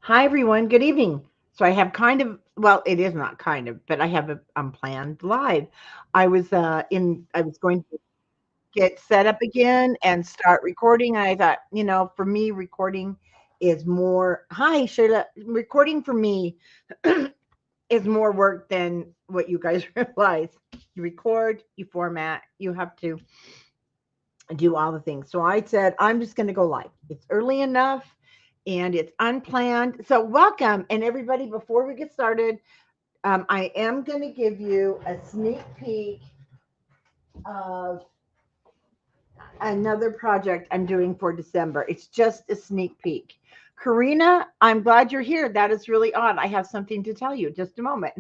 Hi, everyone. Good evening. So I have well, it is not kind of, but I have a unplanned live. I was going to get set up again and start recording. I thought, for me, recording is more, hi, Sheila, recording for me is more work than what you guys realize. You record, you format, you have to do all the things. So I said, I'm just going to go live. It's early enough and it's unplanned. So welcome. And everybody, before we get started, I am going to give you a sneak peek of another project I'm doing for December. It's just a sneak peek. Karina, I'm glad you're here. That is really odd. I have something to tell you. Just a moment.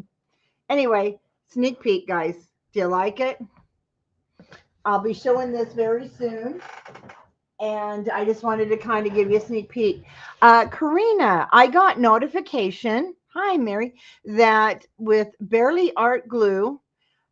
Anyway, sneak peek, guys. Do you like it? I'll be showing this very soon. And I just wanted to kind of give you a sneak peek. Karina, I got notification. Hi, Mary. That with Barely Art Glue,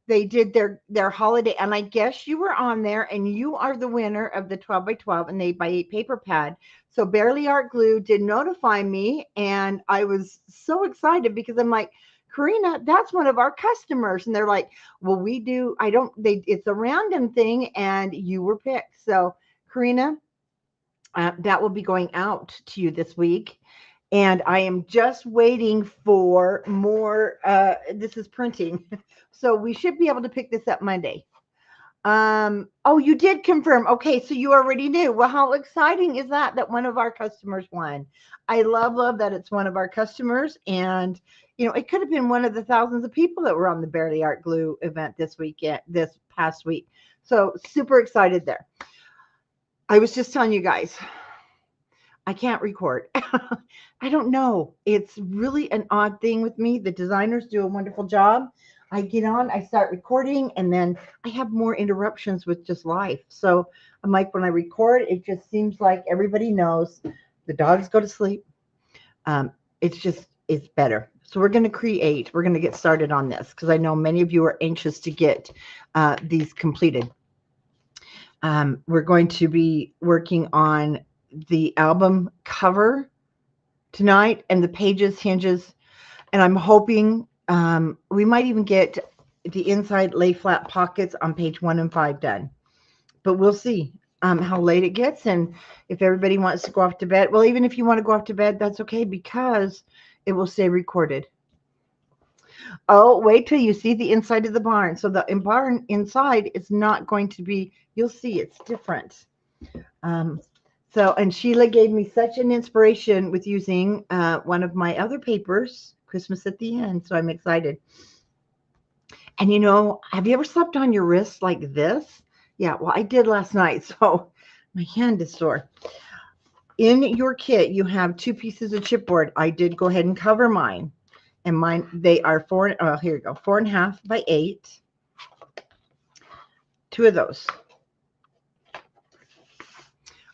they did their holiday, and I guess you were on there, and you are the winner of the 12 by 12 and 8 by 8 paper pad. So Barely Art Glue did notify me, and I was so excited because I'm like, Karina, that's one of our customers, and they're like, well, we do. I don't. They. It's a random thing, and you were picked. So Karina, that will be going out to you this week. And I am just waiting for more. This is printing. So we should be able to pick this up Monday. Oh, you did confirm. Okay, so you already knew. Well, how exciting is that that one of our customers won? I love that it's one of our customers. And, it could have been one of the thousands of people that were on the Barely Art Glue event this past week. So super excited there. I was just telling you guys, I can't record. I don't know. It's really an odd thing with me. The designers do a wonderful job. I get on, I start recording, and then I have more interruptions with just life. So I'm like, when I record, it just seems like everybody knows the dogs go to sleep. Um, it's better. So we're going to get started on this because I know many of you are anxious to get these completed. We're going to be working on the album cover tonight and the pages, hinges, and I'm hoping we might even get the inside lay flat pockets on page 1 and 5 done. But we'll see how late it gets and if everybody wants to go off to bed. Well, even if you want to go off to bed, that's okay because it will stay recorded. Oh, wait till you see the inside of the barn. So the barn inside is not going to be, you'll see it's different. Um, and Sheila gave me such an inspiration with using one of my other papers, Christmas at the End. So I'm excited. And have you ever slept on your wrist like this? Yeah, well, I did last night. So my hand is sore. In your kit, you have 2 pieces of chipboard. I did go ahead and cover mine. And mine, they are here you go, 4.5 by 8. 2 of those.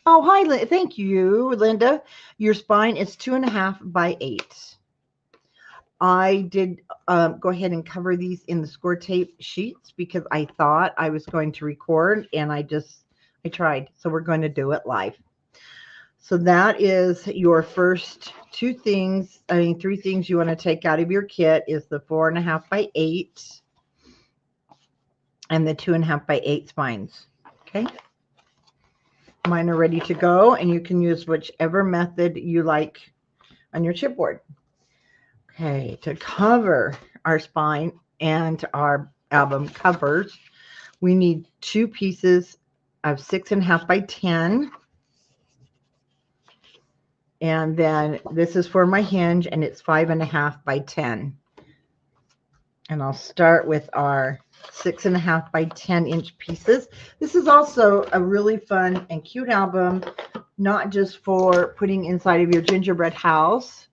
Oh, hi, thank you, Linda. Your spine is 2.5 by 8. I did go ahead and cover these in the score tape sheets because I thought I was going to record and I tried. So we're going to do it live. So that is your first 3 things you want to take out of your kit is the 4.5 by 8 and the 2.5 by 8 spines. Okay. Mine are ready to go and you can use whichever method you like on your chipboard. Okay, to cover our spine and our album covers, we need 2 pieces of 6.5 by 10. And then this is for my hinge and it's 5.5 by 10. And I'll start with our 6.5 by 10 inch pieces. This is also a really fun and cute album, not just for putting inside of your gingerbread house.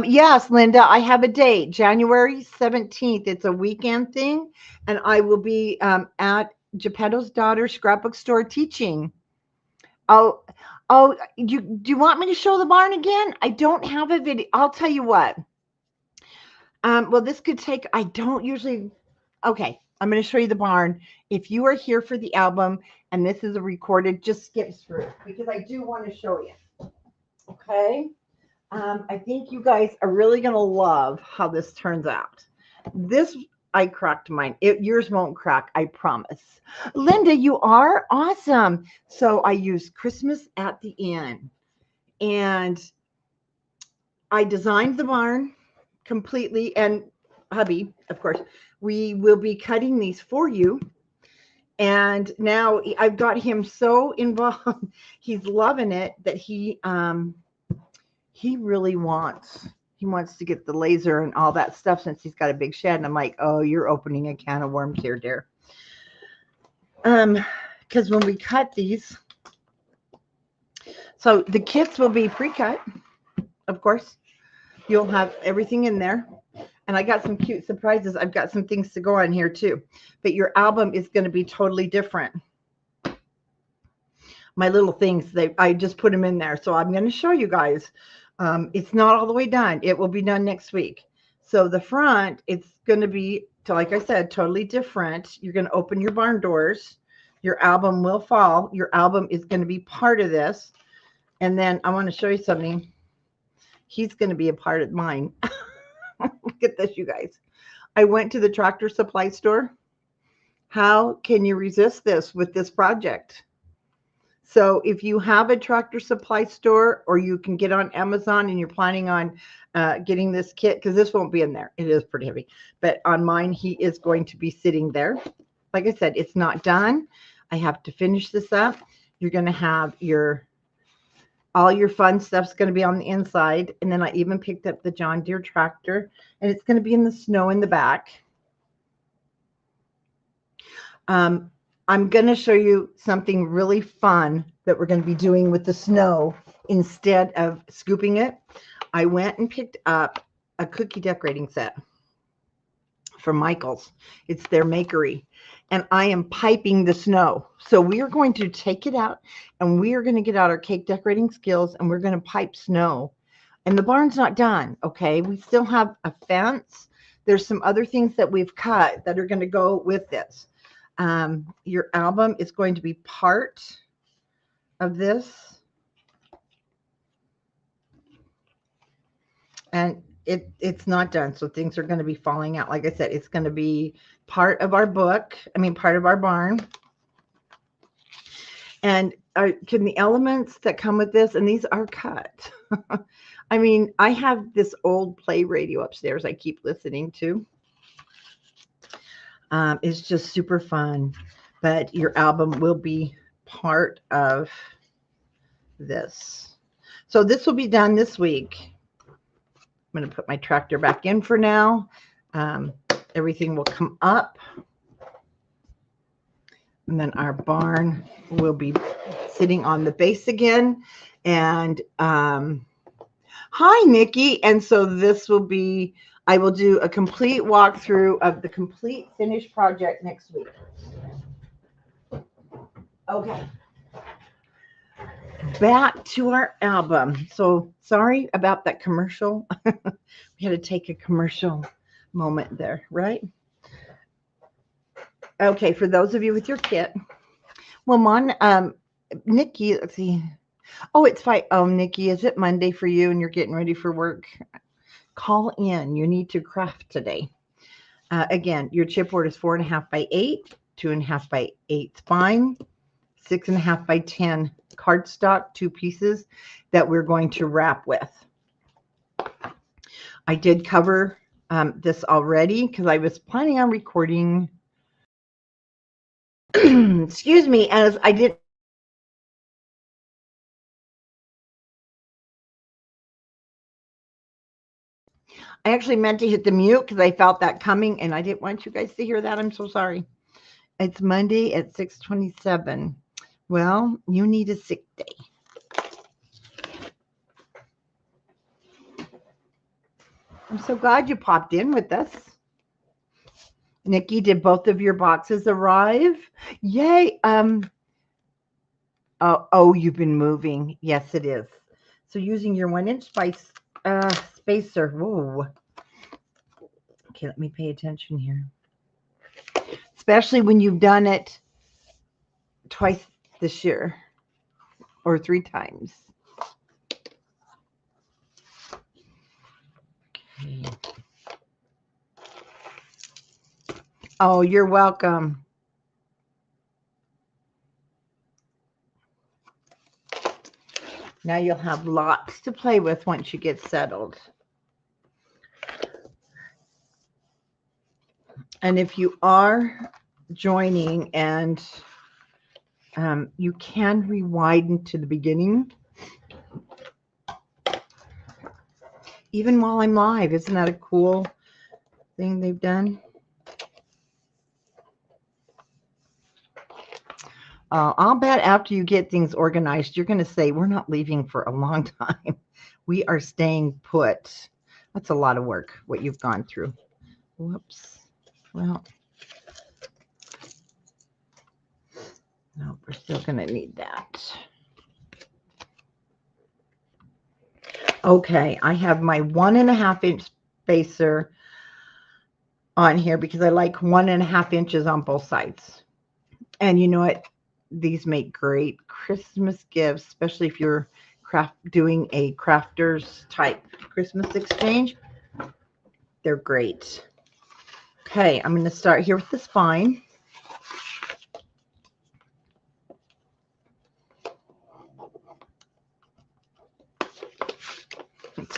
Yes, Linda, I have a date, January 17th. It's a weekend thing, and I will be at Geppetto's daughter scrapbook store teaching. Oh, do you want me to show the barn again? I don't have a video. I'll tell you what. Well, this could take, I don't usually, okay, I'm going to show you the barn. If you are here for the album and this is a recorded, just skip through because I do want to show you. Okay. I think you guys are really going to love how this turns out. This, I cracked mine. Yours won't crack, I promise. Linda, you are awesome. So I used Christmas at the end, and I designed the barn completely, and hubby, of course. We will be cutting these for you. And now I've got him so involved. He's loving it that he really wants to get the laser and all that stuff since he's got a big shed. And I'm like, oh, you're opening a can of worms here, dear. Because when we cut these, so the kits will be pre-cut, of course. You'll have everything in there. And I got some cute surprises. I've got some things to go on here too. But your album is going to be totally different. My little things, I just put them in there. So I'm going to show you guys. It's not all the way done. It will be done next week. So the front, it's going to be, like I said, totally different. You're going to open your barn doors. Your album will fall. Your album is going to be part of this. And then I want to show you something. He's going to be a part of mine. Look at this, you guys. I went to the Tractor Supply store. How can you resist this with this project? So if you have a Tractor Supply store, or you can get on Amazon and you're planning on getting this kit, because this won't be in there. It is pretty heavy. But on mine, he is going to be sitting there. Like I said, it's not done. I have to finish this up. You're going to have all your fun stuff's going to be on the inside. And then I even picked up the John Deere tractor, and it's going to be in the snow in the back. I'm going to show you something really fun that we're going to be doing with the snow. Instead of scooping it, I went and picked up a cookie decorating set from Michael's. It's their makery. And I am piping the snow. So we are going to take it out, and we are going to get out our cake decorating skills, and we're going to pipe snow. And the barn's not done, okay? We still have a fence. There's some other things that we've cut that are going to go with this. Your album is going to be part of this. And it's not done, so things are going to be falling out. Like I said, it's going to be part of our book. Part of our barn. And can the elements that come with this, and these are cut. I have this old play radio upstairs I keep listening to. It's just super fun. But your album will be part of this. So this will be done this week. I'm going to put my tractor back in for now. Everything will come up. And then our barn will be sitting on the base again. And hi, Nikki. And so this will be, I will do a complete walkthrough of the complete finished project next week. Okay. Back to our album. So sorry about that commercial. We had to take a commercial moment there, right? Okay, for those of you with your kit. Well, Nikki, let's see. Oh, it's fine. Oh, Nikki, is it Monday for you and you're getting ready for work? Call in. You need to craft today. Again, your chipboard is 4.5 by 8, 2.5 by 8 spine, 6.5 by 10 cardstock, 2 pieces that we're going to wrap with. I did cover this already because I was planning on recording. Excuse me, as I did. I actually meant to hit the mute because I felt that coming, and I didn't want you guys to hear that. I'm so sorry. It's Monday at 6:27. Well, you need a sick day. I'm so glad you popped in with us. Nikki, did both of your boxes arrive? Yay. Oh, you've been moving. Yes, it is. So using your 1-inch spacer. Whoa. Okay, let me pay attention here. Especially when you've done it twice this year or 3 times. Oh, you're welcome. Now you'll have lots to play with once you get settled. And if you are joining and you can rewind to the beginning, even while I'm live. Isn't that a cool thing they've done? I'll bet after you get things organized, you're going to say, we're not leaving for a long time. We are staying put. That's a lot of work, what you've gone through. Whoops. Well, no, we're still going to need that. Okay, I have my 1.5 inch spacer on here because I like 1.5 inches on both sides. And you know what? These make great Christmas gifts, especially if you're doing a crafters type Christmas exchange. They're great. Okay, I'm going to start here with the spine.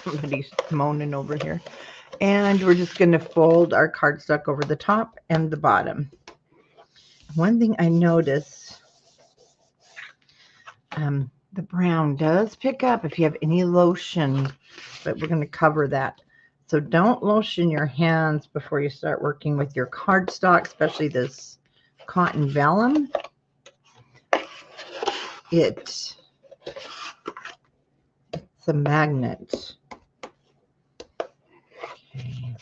Somebody's moaning over here. And we're just going to fold our cardstock over the top and the bottom. One thing I noticed, the brown does pick up if you have any lotion, but we're going to cover that. So don't lotion your hands before you start working with your cardstock, especially this cotton vellum. It's a magnet. Okay.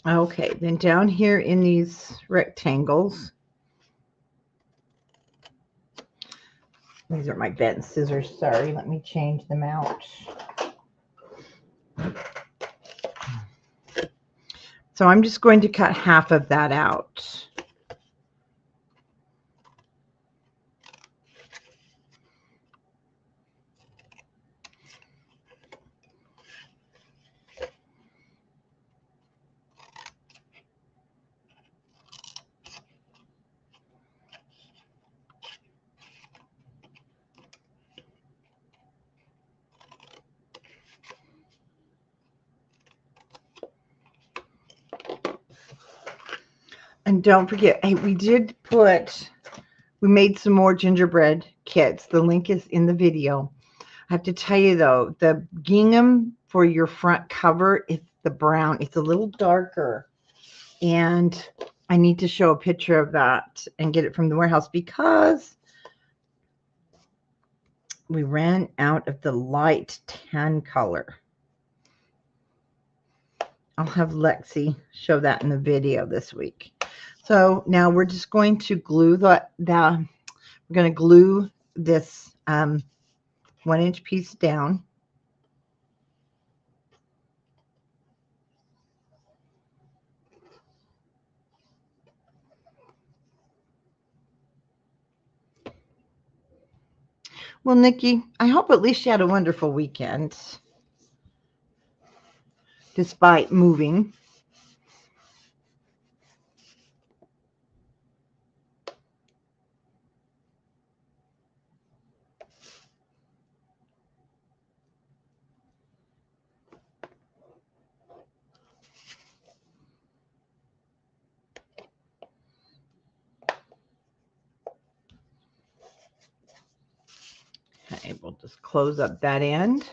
Okay, then down here in these rectangles, these are my bent scissors, sorry, let me change them out. So I'm just going to cut half of that out. And don't forget, hey, we made some more gingerbread kits. The link is in the video. I have to tell you though, the gingham for your front cover is the brown. It's a little darker. And I need to show a picture of that and get it from the warehouse because we ran out of the light tan color. I'll have Lexi show that in the video this week. So now we're just going to glue we're going to glue this 1-inch piece down. Well, Nikki, I hope at least you had a wonderful weekend despite moving. Okay, we'll just close up that end.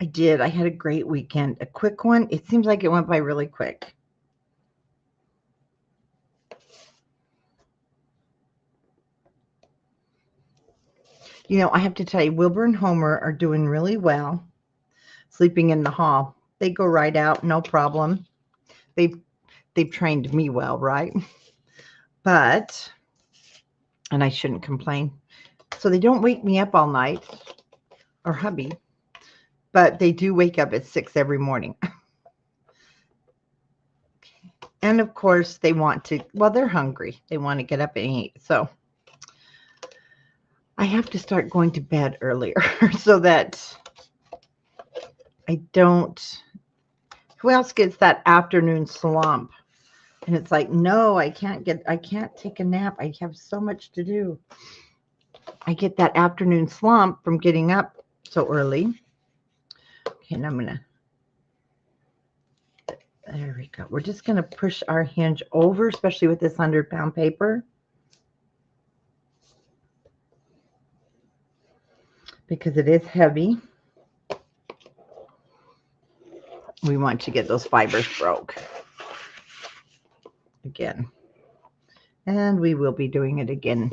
I did. I had a great weekend. A quick one. It seems like it went by really quick. You know, I have to tell you, Wilbur and Homer are doing really well sleeping in the hall. They go right out, no problem. They've they've trained me well, right? But and I shouldn't complain. So they don't wake me up all night or hubby, but they do wake up at 6 every morning. And of course, they want to, well, they're hungry. They want to get up and eat. So I have to start going to bed earlier so that I don't. Who else gets that afternoon slump? And it's like, no, I can't take a nap. I have so much to do. I get that afternoon slump from getting up so early. Okay, and I'm going to. There we go. We're just going to push our hinge over, especially with this 100-pound paper, because it is heavy. We want to get those fibers broke again. And we will be doing it again.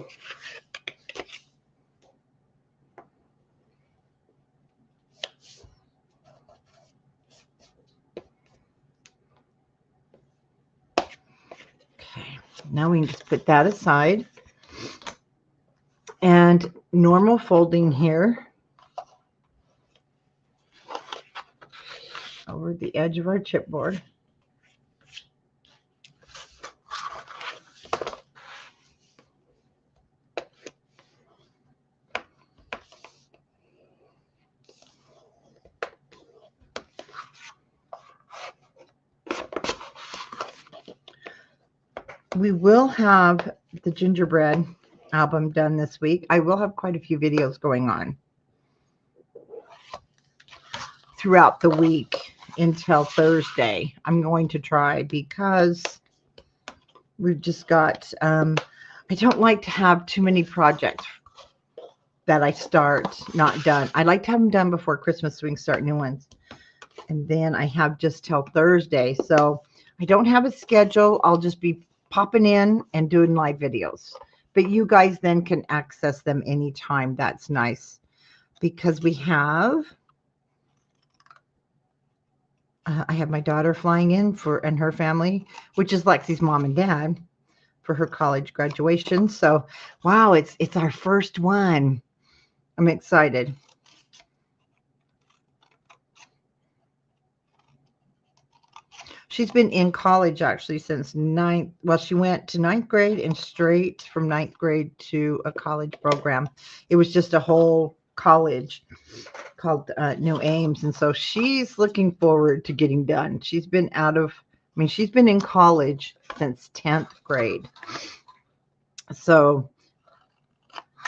Okay, now we can just put that aside. And normal folding here over the edge of our chipboard. We will have the Gingerbread album done this week. I will have quite a few videos going on throughout the week until Thursday. I'm going to try because we've just got, I don't like to have too many projects that I start not done. I like to have them done before Christmas so we can start new ones. And then I have just till Thursday. So I don't have a schedule. I'll just be popping in and doing live videos. But you guys then can access them anytime. That's nice. Because we have, I have my daughter flying in and her family, which is Lexi's mom and dad, for her college graduation. So, wow, it's our first one. I'm excited. She's been in college actually since ninth. Well, she went to ninth grade and straight from ninth grade to a college program. It was just a whole college called New Ames. And so she's looking forward to getting done. She's been she's been in college since 10th grade. So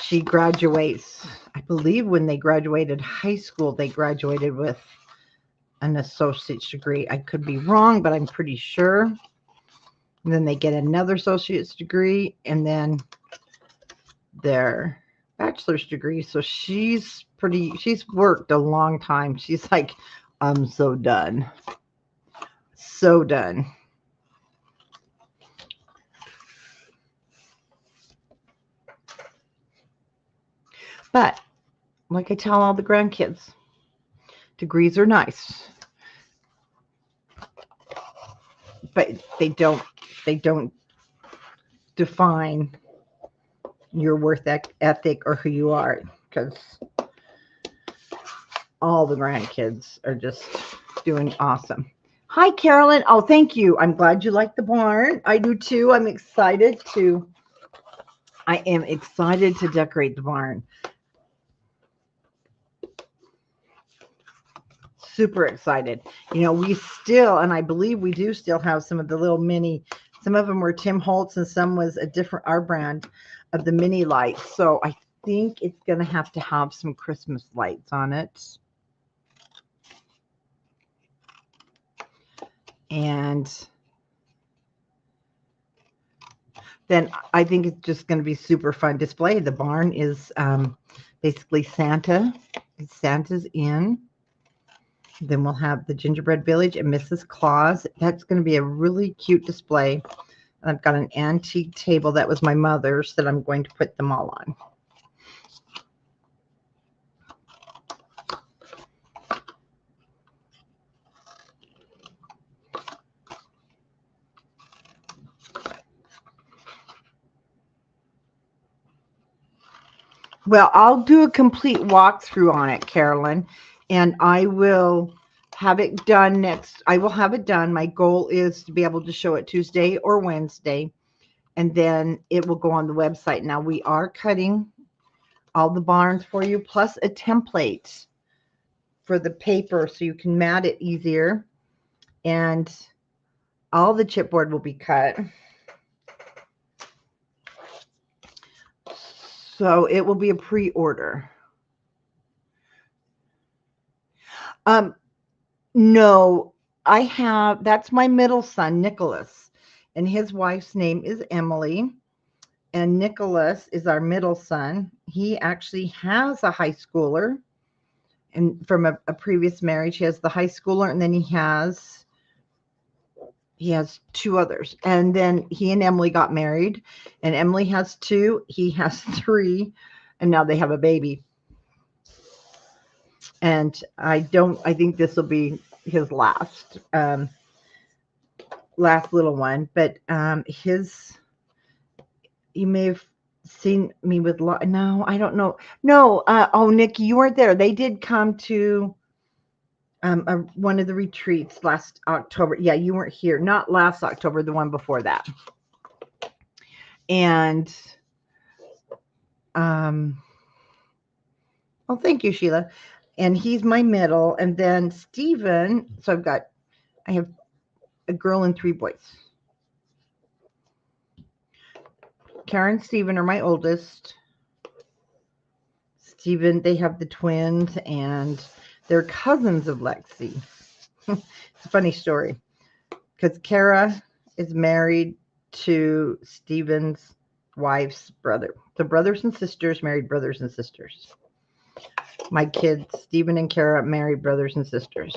she graduates, I believe when they graduated high school, they graduated with an associate's degree. I could be wrong, but I'm pretty sure. And then they get another associate's degree and then their bachelor's degree. So she's worked a long time. She's like, I'm so done. So done. But like I tell all the grandkids, degrees are nice, but they don't define your worth ethic or who you are, because all the grandkids are just doing awesome. Hi, Carolyn. Oh, thank you. I'm glad you like the barn. I do too. I am excited to decorate the barn. Super excited. You know, we still, and I believe we do still have some of the little mini, some of them were Tim Holtz and some was our brand of the mini lights. So I think it's going to have some Christmas lights on it. And then I think it's just going to be super fun display. The barn is basically Santa. Santa's in. Then we'll have the Gingerbread Village and Mrs. Claus. That's going to be a really cute display. I've got an antique table that was my mother's that I'm going to put them all on. Well, I'll do a complete walkthrough on it, Carolyn, and I will have it done next. I will have it done. My goal is to be able to show it Tuesday or Wednesday, and then it will go on the website. Now, we are cutting all the barns for you, plus a template for the paper so you can mat it easier, and all the chipboard will be cut. So it will be a pre-order. No, that's my middle son, Nicholas, and his wife's name is Emily, and Nicholas is our middle son. He actually has a high schooler, and from a previous marriage, he has the high schooler, and then he has two others, and then he and Emily got married, and Emily has two, he has three, and now they have a baby. And I think this will be his last little one, but you may have seen me with, no, I don't know. No, oh, Nikki, you weren't there. They did come to one of the retreats last October. Yeah, you weren't here. Not last October, the one before that. And, oh, thank you, Sheila. And he's my middle. And then Stephen, so I have a girl and 3 boys. Karen and Stephen are my oldest. Stephen, they have the twins, and they're cousins of Lexi. It's a funny story because Kara is married to Stephen's wife's brother. The brothers and sisters married brothers and sisters. My kids, Stephen and Kara, married brothers and sisters.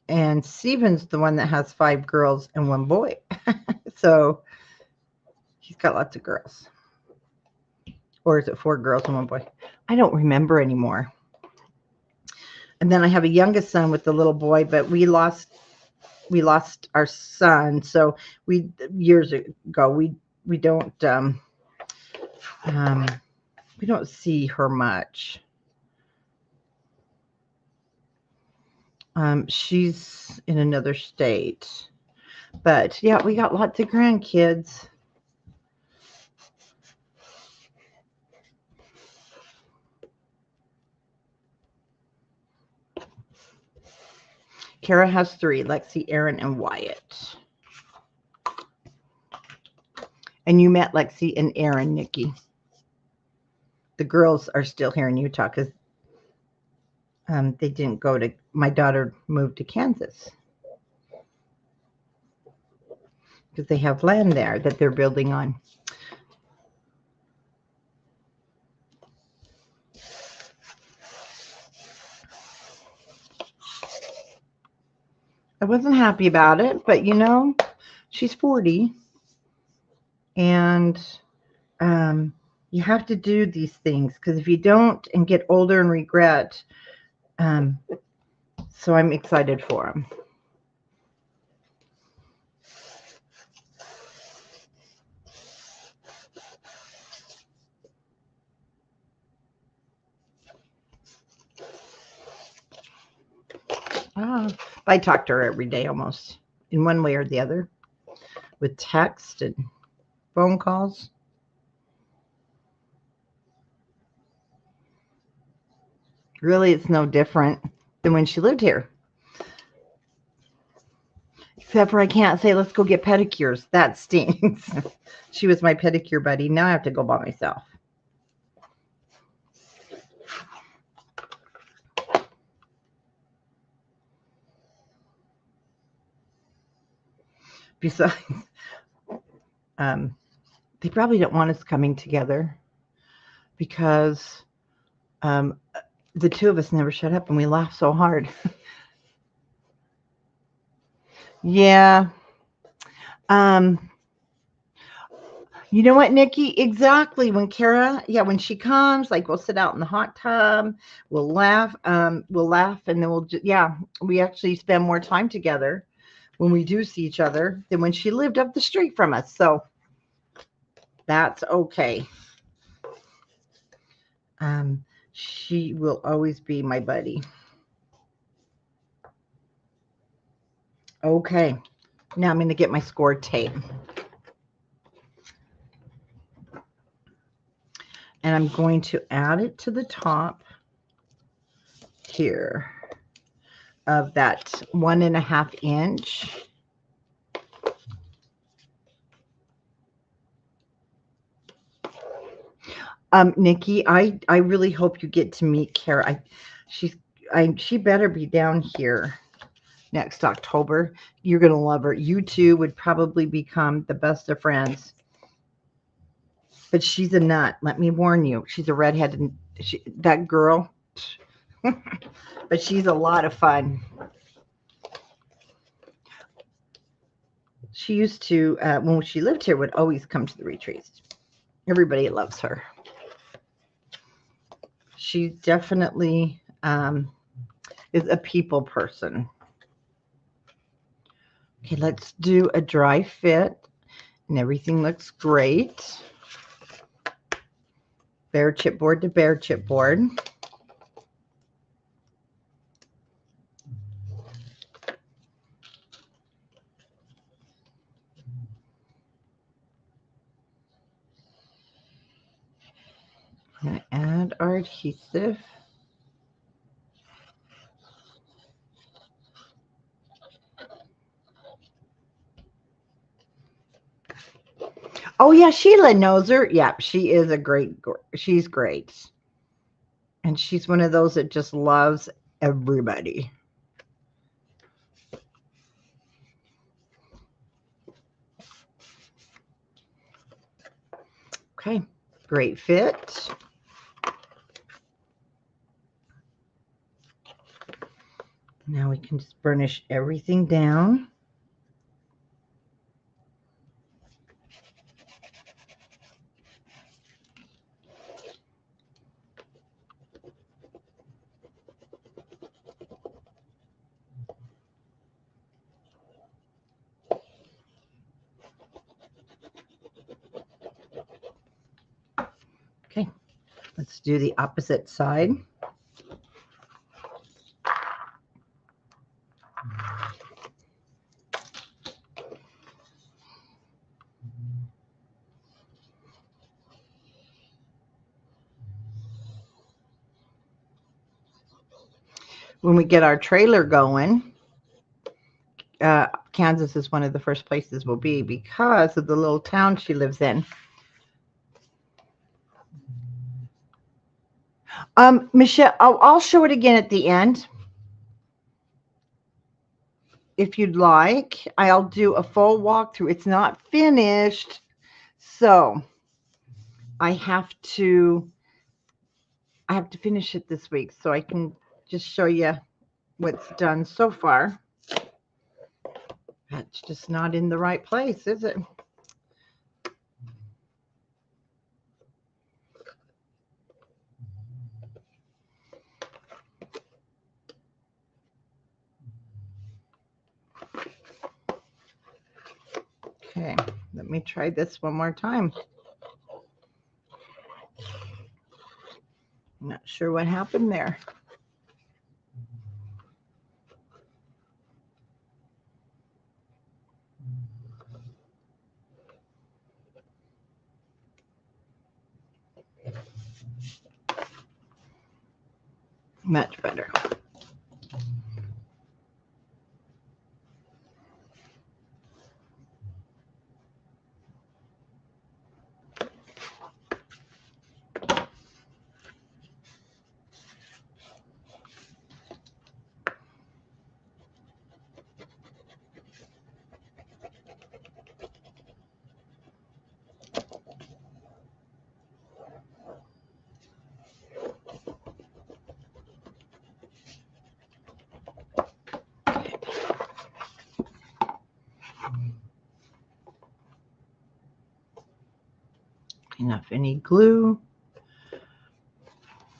And Stephen's the one that has 5 girls and 1 boy. So he's got lots of girls. Or is it 4 girls and 1 boy? I don't remember anymore. And then I have a youngest son with the little boy, but we lost our son. So years ago, we don't see her much. She's in another state. But yeah, we got lots of grandkids. Kara has 3, Lexi, Aaron, and Wyatt. And you met Lexi and Aaron, Nikki. The girls are still here in Utah because they didn't go to, my daughter moved to Kansas because they have land there that they're building on. I wasn't happy about it, but she's 40, and you have to do these things because if you don't and get older and regret, so I'm excited for them. I talk to her every day almost in one way or the other with text and phone calls. Really, it's no different than when she lived here. Except for I can't say, let's go get pedicures. That stinks. She was my pedicure buddy. Now I have to go by myself. Besides, they probably don't want us coming together because the 2 of us never shut up and we laugh so hard. Yeah. You know what, Nikki? Exactly. When she comes, like we'll sit out in the hot tub, we'll laugh, and then we actually spend more time together when we do see each other than when she lived up the street from us. So That's okay. She will always be my buddy. Okay, now I'm going to get my score tape. And I'm going to add it to the top here of that 1.5 inch. Nikki, I really hope you get to meet Kara. She better be down here next October. You're gonna love her. You two would probably become the best of friends. But she's a nut. Let me warn you. She's a redhead, and that girl. But she's a lot of fun. She used to, when she lived here, would always come to the retreats. Everybody loves her. She definitely is a people person. Okay, let's do a dry fit, and everything looks great. Bare chipboard to bare chipboard. I'm going to add our adhesive. Oh yeah, Sheila knows her. Yeah, she is she's great. And she's one of those that just loves everybody. Okay, great fit. Now we can just burnish everything down. Okay, let's do the opposite side. When we get our trailer going, Kansas is one of the first places we'll be because of the little town she lives in. Michelle, I'll show it again at the end. If you'd like, I'll do a full walkthrough. It's not finished, so I have to finish it this week so I can just show you what's done so far. That's just not in the right place, is it? Okay, let me try this one more time. I'm not sure what happened there. Much better. Enough any glue.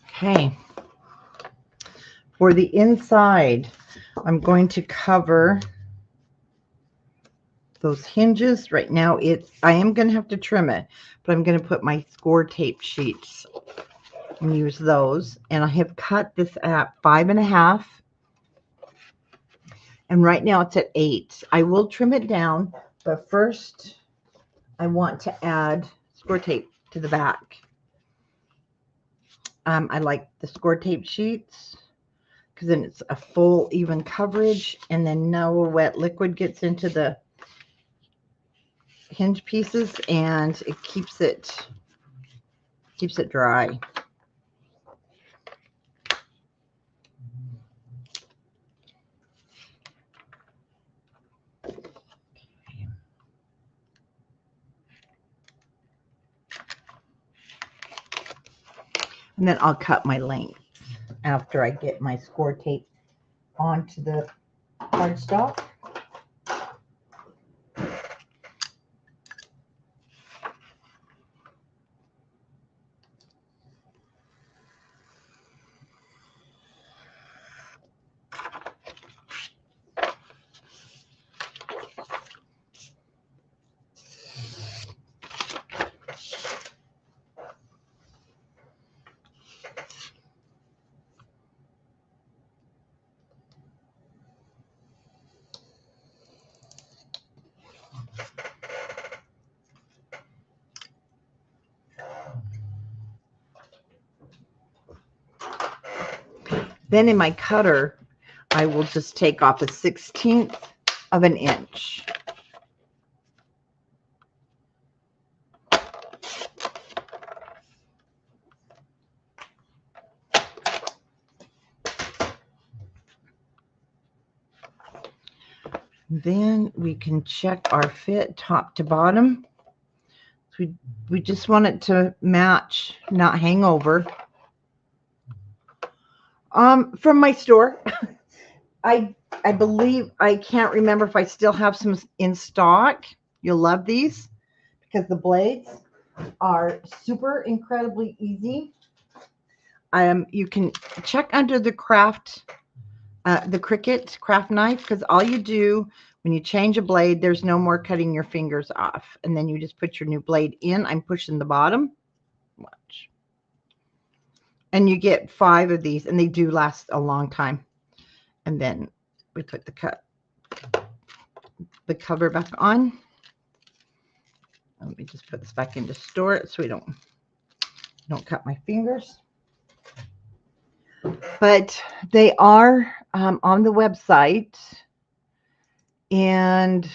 Okay. For the inside, I'm going to cover those hinges. Right now, I am going to have to trim it, but I'm going to put my score tape sheets and use those. And I have cut this at 5.5. And right now it's at 8. I will trim it down, but first I want to add score tape to the back. I like the score tape sheets because then it's a full even coverage, and then no wet liquid gets into the hinge pieces, and it keeps it dry. And then I'll cut my length after I get my score tape onto the cardstock. Then in my cutter, I will just take off 1/16 of an inch. Then we can check our fit top to bottom. We just want it to match, not hang over. From my store. I believe, I can't remember if I still have some in stock. You'll love these because the blades are super incredibly easy. You can check under the Cricut craft knife, because all you do when you change a blade, there's no more cutting your fingers off, and then you just put your new blade in. I'm pushing the bottom. Watch. And you get 5 of these, and they do last a long time. And then we put the cover back on. Let me just put this back into store so we don't cut my fingers. But they are on the website, and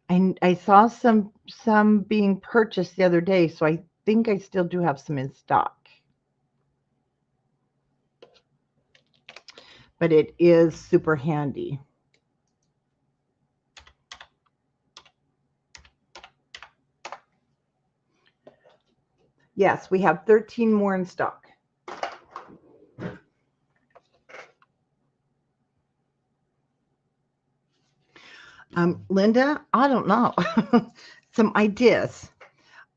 I saw some being purchased the other day, so I think I still do have some in stock. But it is super handy. Yes, we have 13 more in stock. Linda, I don't know. Some ideas.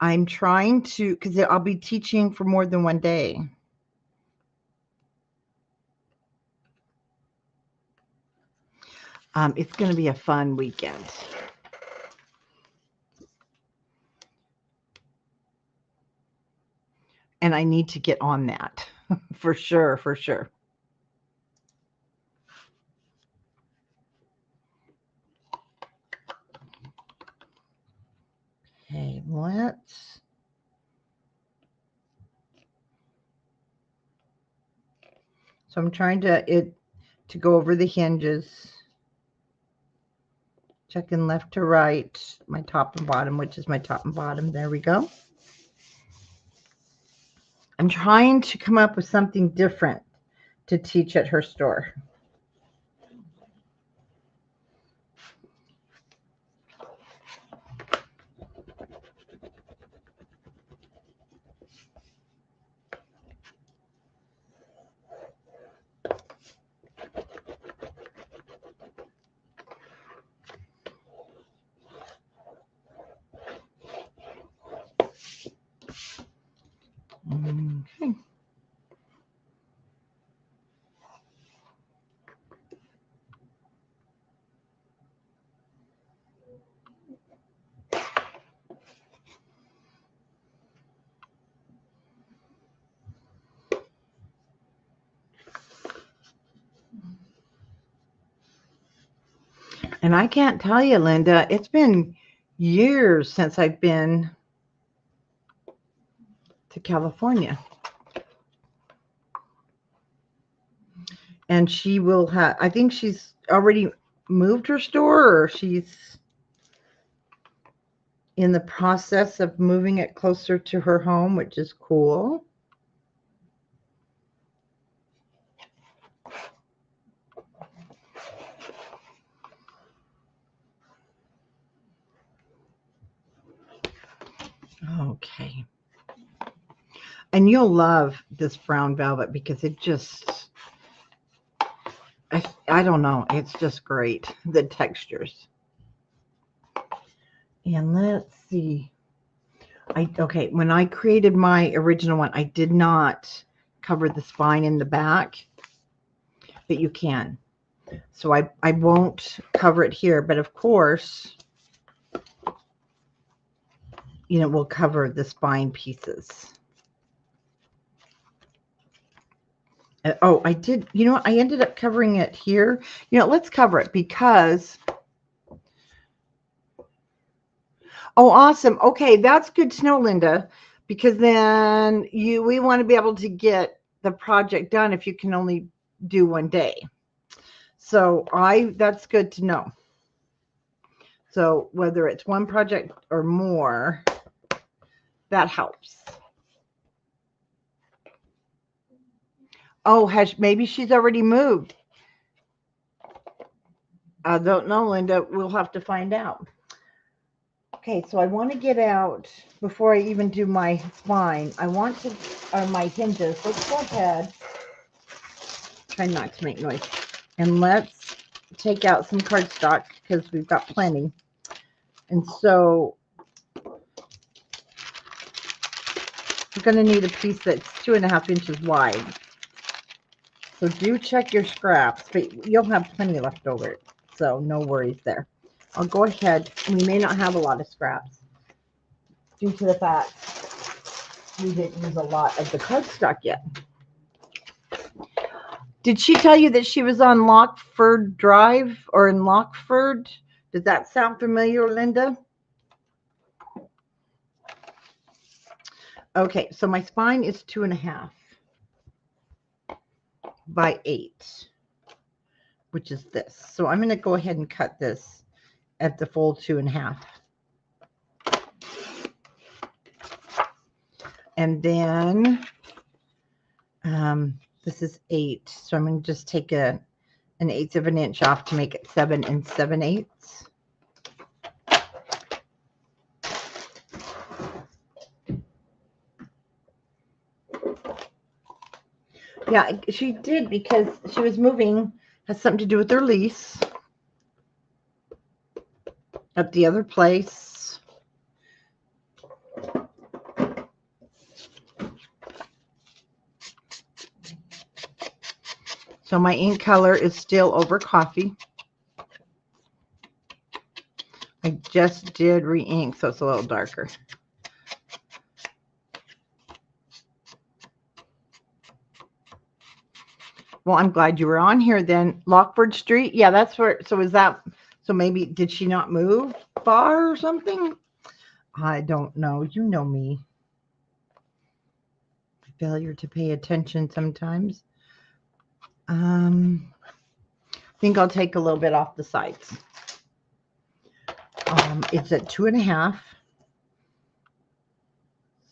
I'm trying to, because I'll be teaching for more than one day. It's going to be a fun weekend. And I need to get on that for sure, for sure. Okay, let's. So I'm trying to go over the hinges. Checking left to right, my top and bottom, which is my top and bottom. There we go. I'm trying to come up with something different to teach at her store. Okay. And I can't tell you, Linda, it's been years since I've been to California. And she will have, I think she's already moved her store, or she's in the process of moving it closer to her home, which is cool. Okay. And you'll love this brown velvet because it just, I don't know, it's just great, the textures. And let's see. Okay, when I created my original one, I did not cover the spine in the back, but you can. So I won't cover it here, but of course, you know, we'll cover the spine pieces. Oh, I did, you know what? I ended up covering it here. You know, let's cover it because, oh, awesome. Okay, that's good to know, Linda, because then we want to be able to get the project done if you can only do one day. So that's good to know. So whether it's one project or more, that helps. Oh, maybe she's already moved. I don't know, Linda. We'll have to find out. Okay, so I want to get out before I even do my spine. I want to, or my hinges. Let's go ahead. Try not to make noise. And let's take out some cardstock because we've got plenty. And so we're going to need a piece that's 2.5 inches wide. So do check your scraps, but you'll have plenty left over. So no worries there. I'll go ahead. We may not have a lot of scraps due to the fact we didn't use a lot of the cardstock yet. Did she tell you that she was on Lockford Drive or in Lockford? Does that sound familiar, Linda? Okay, so my spine is 2.5 by 8, which is this. So I'm going to go ahead and cut this at the full 2.5. And then this is 8. So I'm going to just take an 1/8 of an inch off to make it 7 7/8. Yeah, she did because she was moving. Has something to do with her lease at the other place. So my ink color is still over coffee. I just did re-ink, so it's a little darker. Well, I'm glad you were on here then. Lockford Street? Yeah, that's where. So is that, so maybe, did she not move far or something? I don't know. You know me. Failure to pay attention sometimes. I think I'll take a little bit off the sides. It's at 2.5.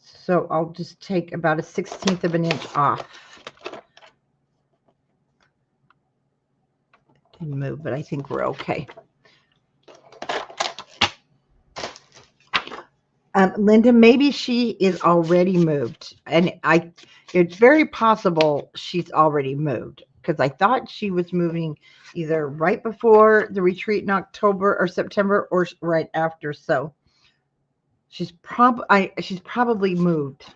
So I'll just take about a 1/16 of an inch off. Didn't move, but I think we're okay. Linda, maybe she is already moved, and it's very possible she's already moved because I thought she was moving either right before the retreat in October or September or right after. So she's probably moved.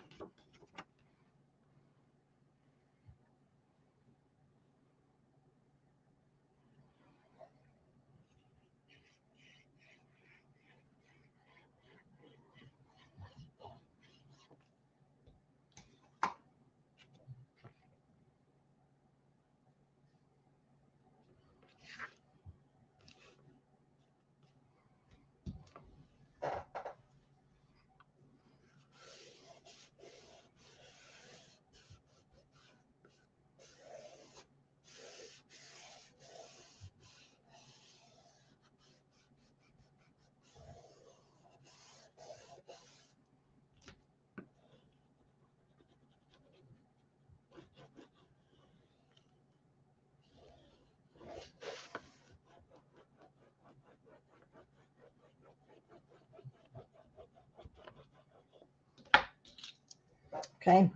Okay,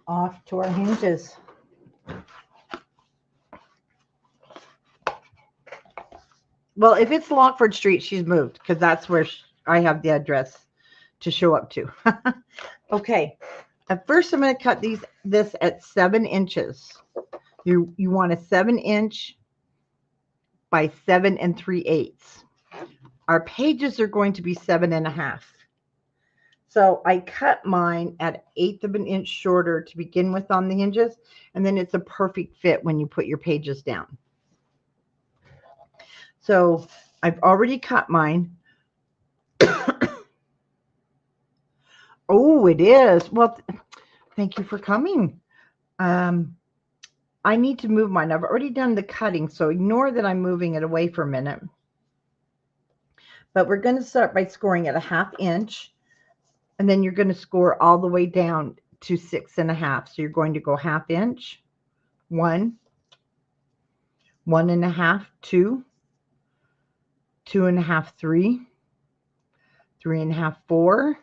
off to our hinges. Well, if it's Lockford Street, she's moved because that's where I have the address to show up to. Okay, at first I'm going to cut this at 7 inches. You want a 7-inch by 7 3/8. Our pages are going to be 7.5. So I cut mine at 1/8 of an inch shorter to begin with on the hinges, and then it's a perfect fit when you put your pages down. So I've already cut mine. Oh, it is. Well, thank you for coming. I need to move mine. I've already done the cutting, so ignore that I'm moving it away for a minute. But we're going to start by scoring at a 1/2 inch, and then you're going to score all the way down to 6.5. So you're going to go 1/2 inch, 1, 1.5, 2, 2.5, 3, 3.5, 4,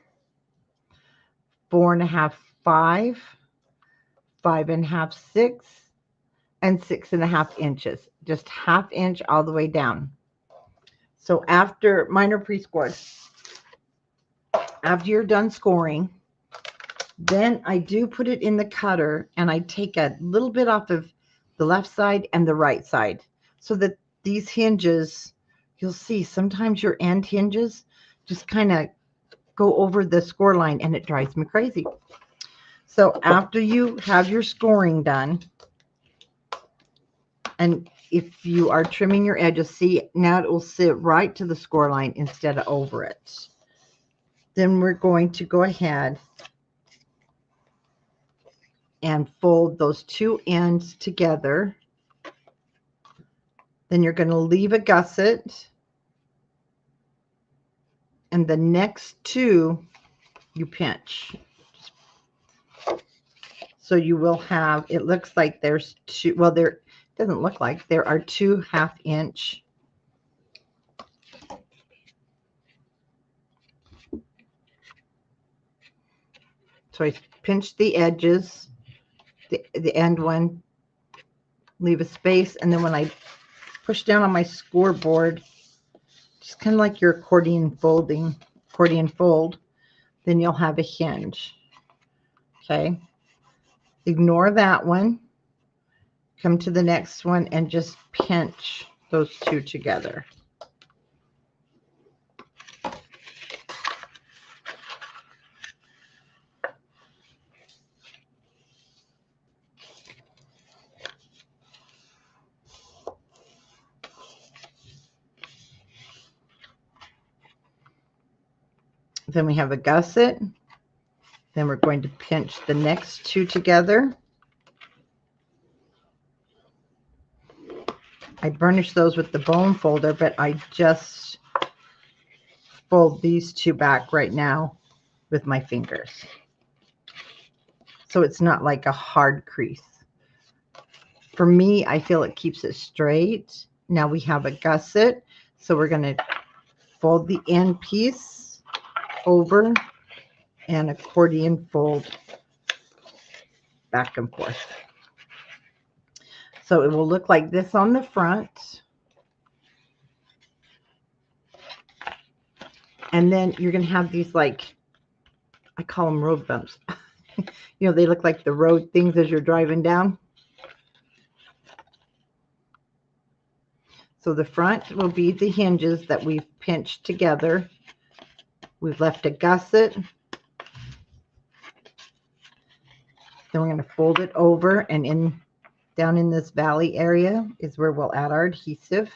4.5, 5, 5.5, 6, and 6.5 inches. Just 1/2 inch all the way down. So after mine are pre-scored. After you're done scoring, then I do put it in the cutter and I take a little bit off of the left side and the right side so that these hinges, you'll see sometimes your end hinges just kind of go over the score line and it drives me crazy. So after you have your scoring done, and if you are trimming your edges, see now it will sit right to the score line instead of over it. Then we're going to go ahead and fold those two ends together. Then you're going to leave a gusset, and the next two you pinch. So you will have, it looks like there's two, well, there doesn't look like there are 2 1/2 inch. So I pinch the edges, the end one, leave a space, and then when I push down on my scoreboard, just kind of like your accordion fold, then you'll have a hinge. Okay. Ignore that one. Come to the next one and just pinch those two together. Then we have a gusset. Then we're going to pinch the next two together. I burnish those with the bone folder, but I just fold these two back right now with my fingers. So it's not like a hard crease. For me, I feel it keeps it straight. Now we have a gusset. So we're going to fold the end piece over and accordion fold back and forth. So it will look like this on the front. And then you're going to have these, like, I call them road bumps. You know, they look like the road things as you're driving down. So the front will be the hinges that we've pinched together. We've left a gusset. Then we're going to fold it over, and down in this valley area is where we'll add our adhesive.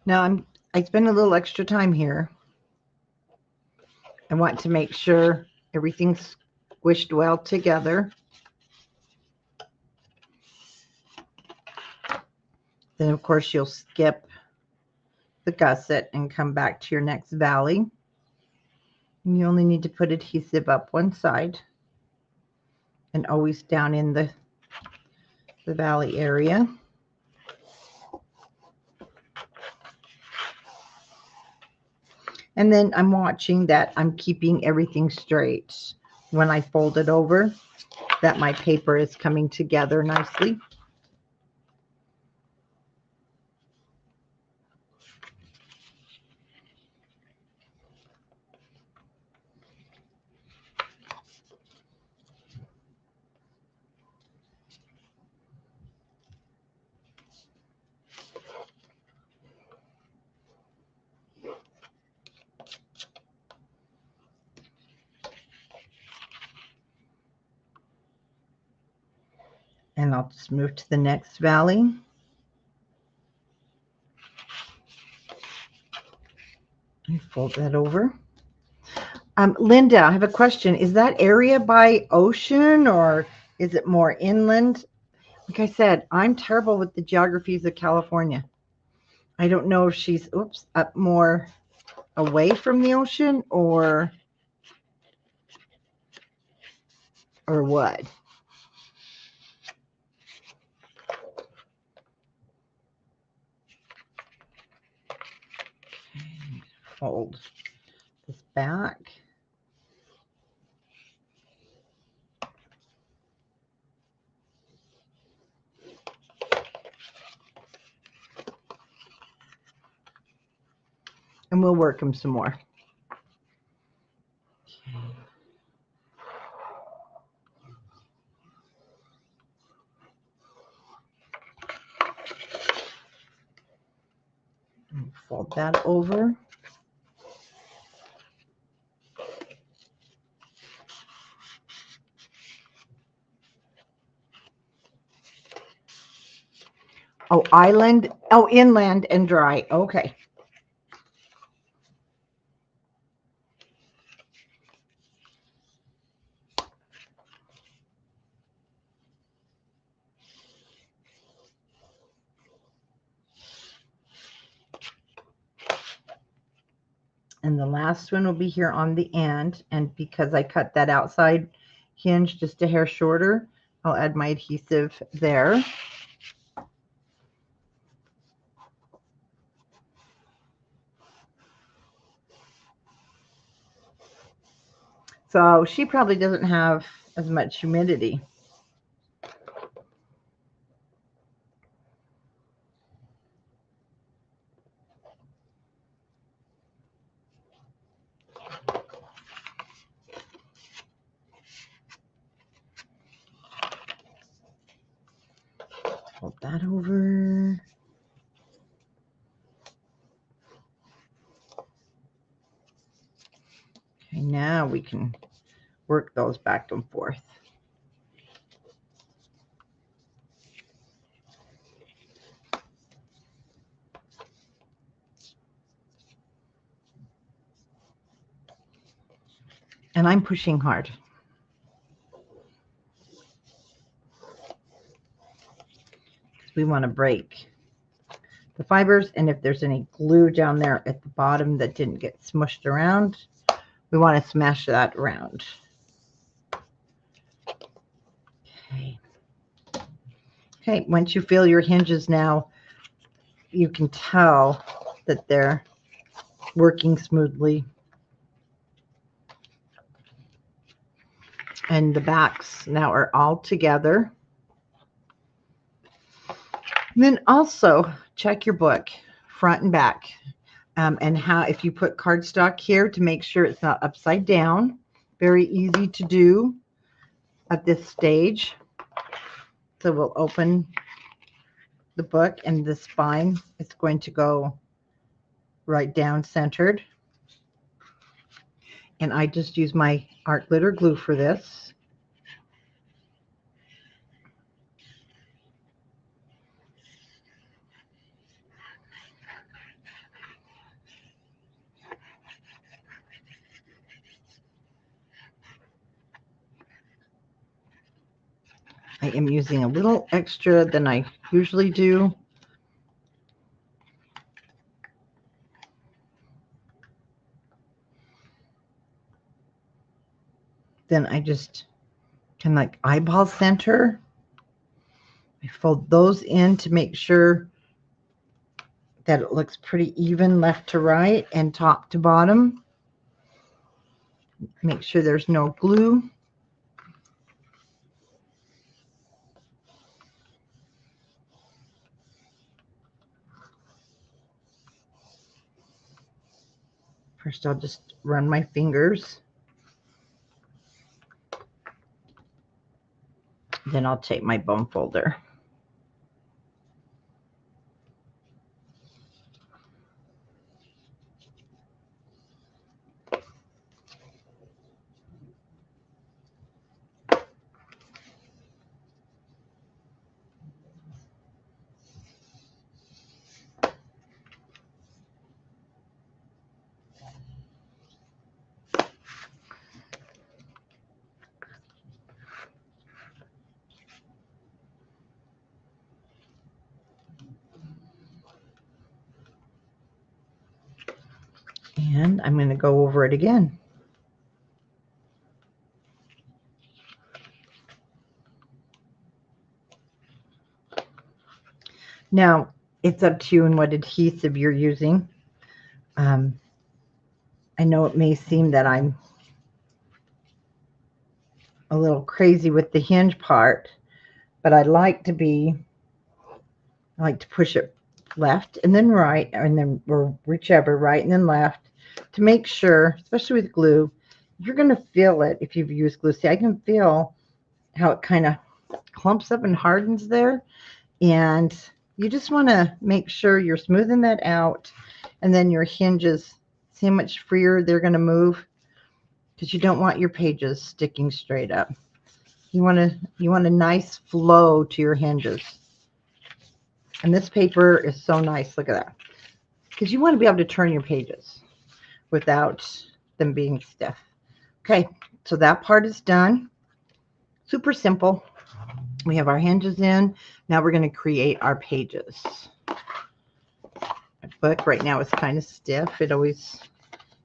Now I spend a little extra time here. I want to make sure everything's squished well together. Then of course you'll skip the gusset and come back to your next valley. And you only need to put adhesive up one side and always down in the valley area. And then I'm watching that I'm keeping everything straight when I fold it over, that my paper is coming together nicely. And I'll just move to the next valley. And fold that over. Linda, I have a question. Is that area by ocean or is it more inland? Like I said, I'm terrible with the geographies of California. I don't know if she's, up more away from the ocean or what. Fold this back. And we'll work them some more. Fold that over. Oh, island. Oh, inland and dry. Okay. And the last one will be here on the end. And because I cut that outside hinge just a hair shorter, I'll add my adhesive there. So she probably doesn't have as much humidity. Fold that over. Okay, now we can work those back and forth. And I'm pushing hard. We want to break the fibers, and if there's any glue down there at the bottom that didn't get smushed around, we want to smash that around. Okay, once you feel your hinges now, you can tell that they're working smoothly. And the backs now are all together. And then also check your book, front and back, and how, if you put cardstock here, to make sure it's not upside down. Very easy to do at this stage. So we'll open the book, and the spine is going to go right down centered. And I just use my art glitter glue for this. I am using a little extra than I usually do. then I just can like eyeball center. I fold those in to make sure that it looks pretty even left to right and top to bottom. Make sure there's no glue. First, I'll just run my fingers. Then I'll take my bone folder. And I'm going to go over it again. Now, it's up to you and what adhesive you're using. I know it may seem that I'm a little crazy with the hinge part, but I like to push it left and then right, and then or whichever, right and then left, to make sure, especially with glue, you're going to feel it if you've used glue. See, I can feel how it kind of clumps up and hardens there, and you just want to make sure you're smoothing that out, and then your hinges, see how much freer they're going to move, because you don't want your pages sticking straight up. You want a nice flow to your hinges. And this paper is so nice. Look at that. Because you want to be able to turn your pages without them being stiff. Okay, so that part is done. Super simple. We have our hinges in. Now we're going to create our pages. My book right now is kind of stiff. It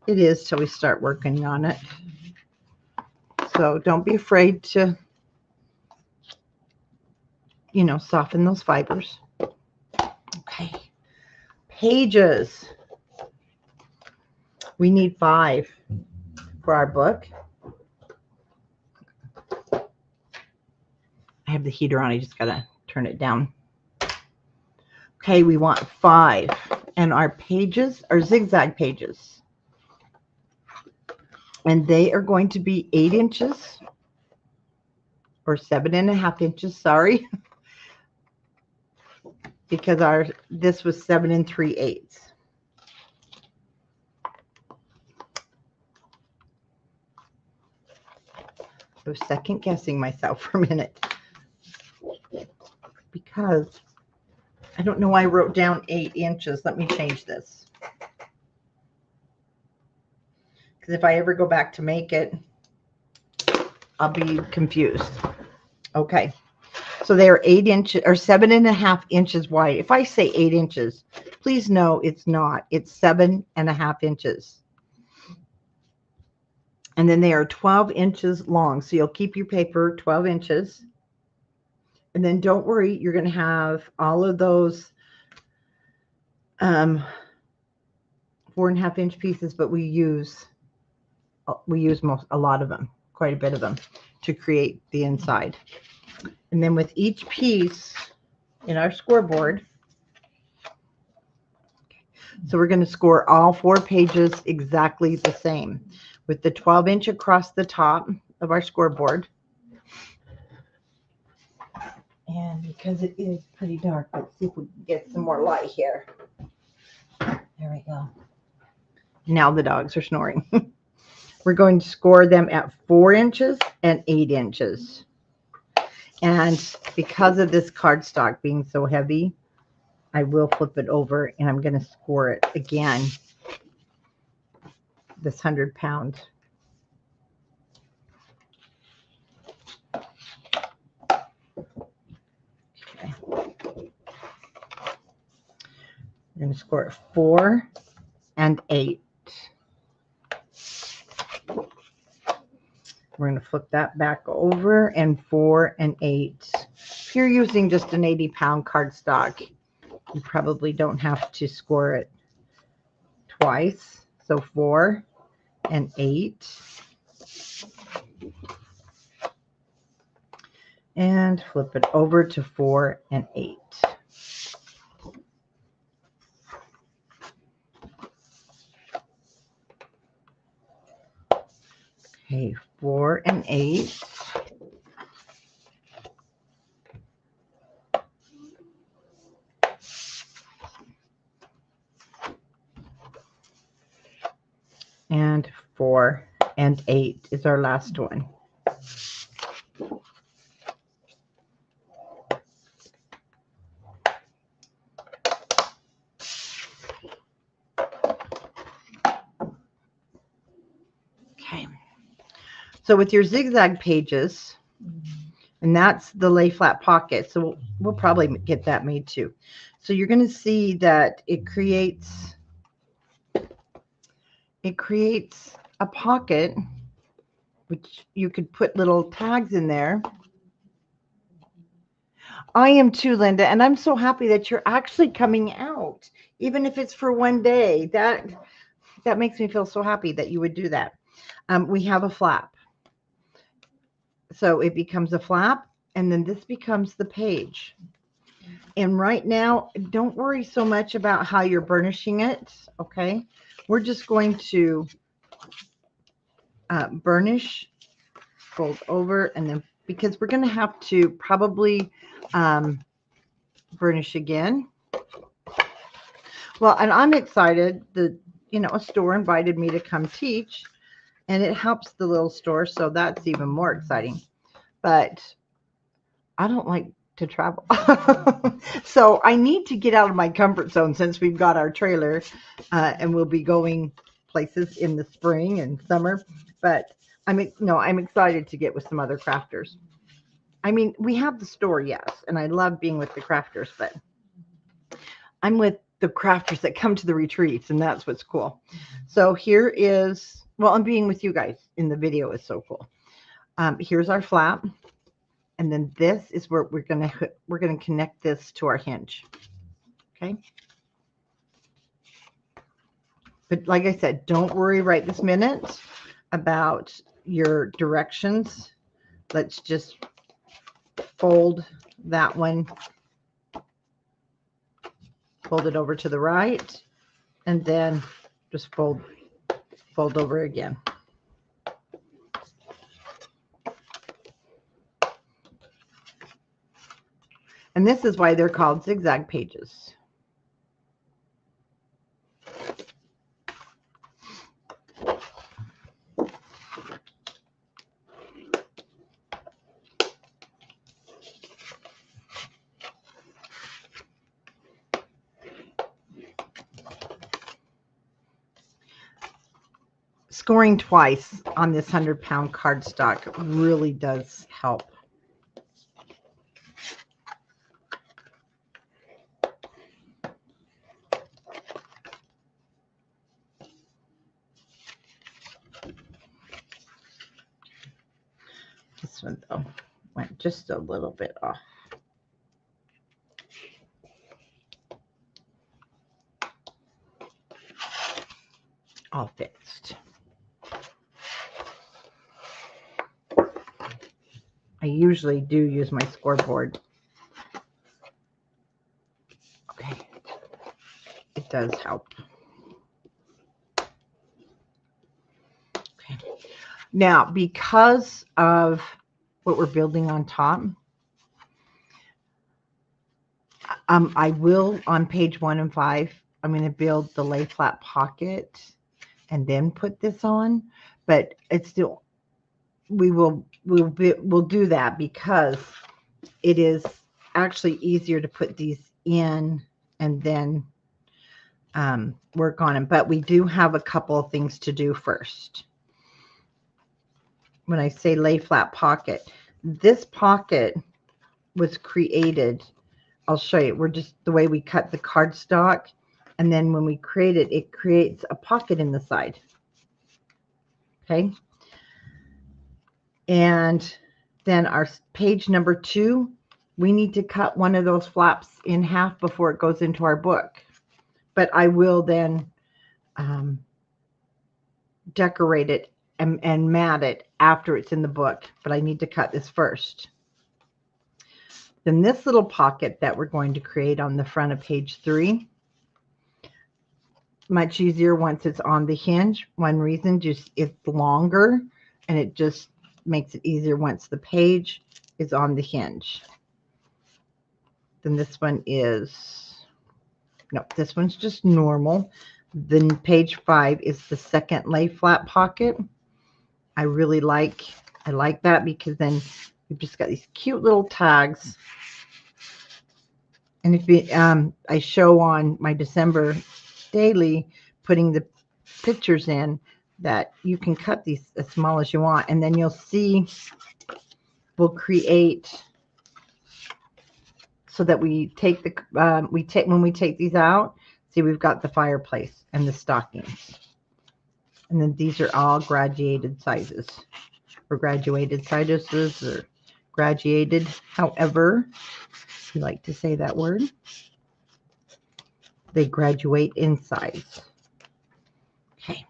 is till we start working on it. So don't be afraid to, soften those fibers. Okay. Pages. We need 5 for our book. I have the heater on. I just got to turn it down. Okay, we want 5. And our pages are zigzag pages. And they are going to be 8 inches or 7.5 inches, sorry. Because this was 7 3/8. I was second guessing myself for a minute, because I don't know why I wrote down 8 inches. Let me change this, because if I ever go back to make it, I'll be confused. Okay, so they are 8 inches or 7.5 inches wide. If I say 8 inches, please know it's not. It's 7.5 inches. And then they are 12 inches long. So you'll keep your paper 12 inches. And then don't worry, you're going to have all of those 4.5 inch pieces, but we use a lot of them, quite a bit of them, to create the inside. And then with each piece in our scoreboard, so we're going to score all 4 pages exactly the same, with the 12 inch across the top of our scoreboard. And because it is pretty dark, let's see if we can get some more light here. There we go. Now the dogs are snoring. We're going to score them at 4 inches and 8 inches. And because of this cardstock being so heavy, I will flip it over and I'm going to score it again. This 100-pound. Okay. I'm going to score it 4 and 8. We're going to flip that back over, and 4 and 8. If you're using just an 80-pound cardstock, you probably don't have to score it twice. So 4 and 8. And flip it over to 4 and 8. Okay, 4 and 8. And 4 and 8 is our last one. Okay. So with your zigzag pages, and that's the lay flat pocket. So we'll probably get that made too. So you're going to see that it creates a pocket, which you could put little tags in there. I am too, Linda, and I'm so happy that you're actually coming out, even if it's for one day. That makes me feel so happy that you would do that. We have a flap. So it becomes a flap, and then this becomes the page. And right now, don't worry so much about how you're burnishing it, okay? We're just going to burnish, fold over, and then because we're going to have to probably burnish again. Well, and I'm excited that, a store invited me to come teach, and it helps the little store, so that's even more exciting. But I don't like to travel. So I need to get out of my comfort zone since we've got our trailer, and we'll be going places in the spring and summer. But I'm excited to get with some other crafters. I mean, we have the store, yes, and I love being with the crafters, but I'm with the crafters that come to the retreats, and that's what's cool. So here is, well, I'm being with you guys in the video is so cool. Here's our flap, and then this is where we're gonna connect this to our hinge. Okay. But like I said, don't worry right this minute about your directions. Let's just fold that one, fold it over to the right, and then just fold over again. And this is why they're called zigzag pages. Scoring twice on this 100-pound cardstock really does help. This one, though, went just a little bit off. All fixed. I usually do use my scoreboard. Okay. It does help. Okay. Now, because of what we're building on top, I will, on page 1 and 5, I'm going to build the lay flat pocket and then put this on, but it's still, we'll do that because it is actually easier to put these in and then work on them. But we do have a couple of things to do first. When I say lay flat pocket, this pocket was created, I'll show you. We're just the way we cut the cardstock, and then when we create it, it creates a pocket in the side. Okay. And then our page number 2, we need to cut one of those flaps in half before it goes into our book. But I will then decorate it and mat it after it's in the book. But I need to cut this first. Then this little pocket that we're going to create on the front of page 3, much easier once it's on the hinge. One reason, just it's longer and it just makes it easier once the page is on the hinge. Then this one is, no, this one's just normal. Then page 5 is the second lay flat pocket. I like that because then we've just got these cute little tags. And if you, I show on my December daily, putting the pictures in, that you can cut these as small as you want. And then you'll see we'll create so that we take the, when we take these out, see we've got the fireplace and the stockings. And then these are all graduated sizes, or graduated sizes, or graduated, however you like to say that word. They graduate in size. Okay.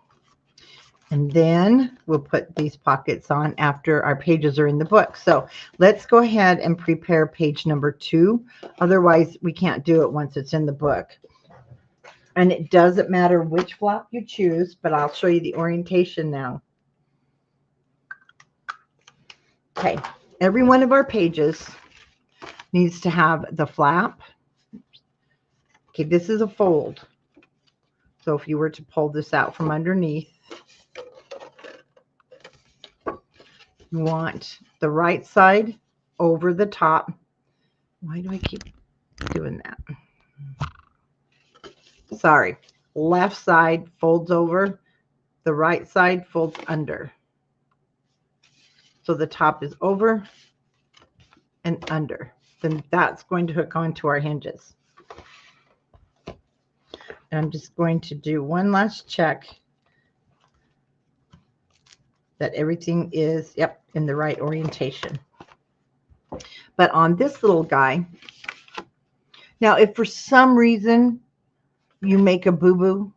And then we'll put these pockets on after our pages are in the book. So let's go ahead and prepare page number 2. Otherwise, we can't do it once it's in the book. And it doesn't matter which flap you choose, but I'll show you the orientation now. Okay. Every one of our pages needs to have the flap. Okay, this is a fold. So if you were to pull this out from underneath, you want the right side over the top. Why do I keep doing that? Sorry. Left side folds over. The right side folds under. So the top is over and under. Then that's going to hook onto our hinges. And I'm just going to do one last check that everything is, yep, in the right orientation. But on this little guy, now if for some reason you make a boo-boo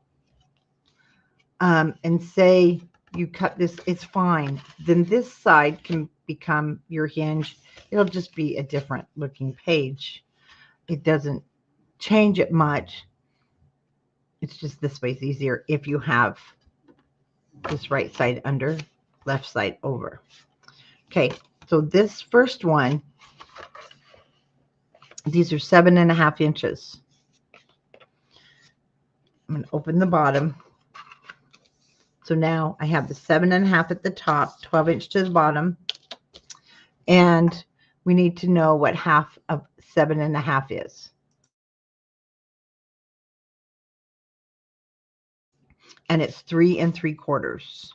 and say you cut this, it's fine. Then this side can become your hinge. It'll just be a different looking page. It doesn't change it much. It's just this way is easier if you have this right side under, left side over. Okay, so this first one, these are 7.5 inches. I'm going to open the bottom. So now I have the 7.5 at the top, 12" to the bottom. And we need to know what half of 7.5 is. And it's 3 3/4.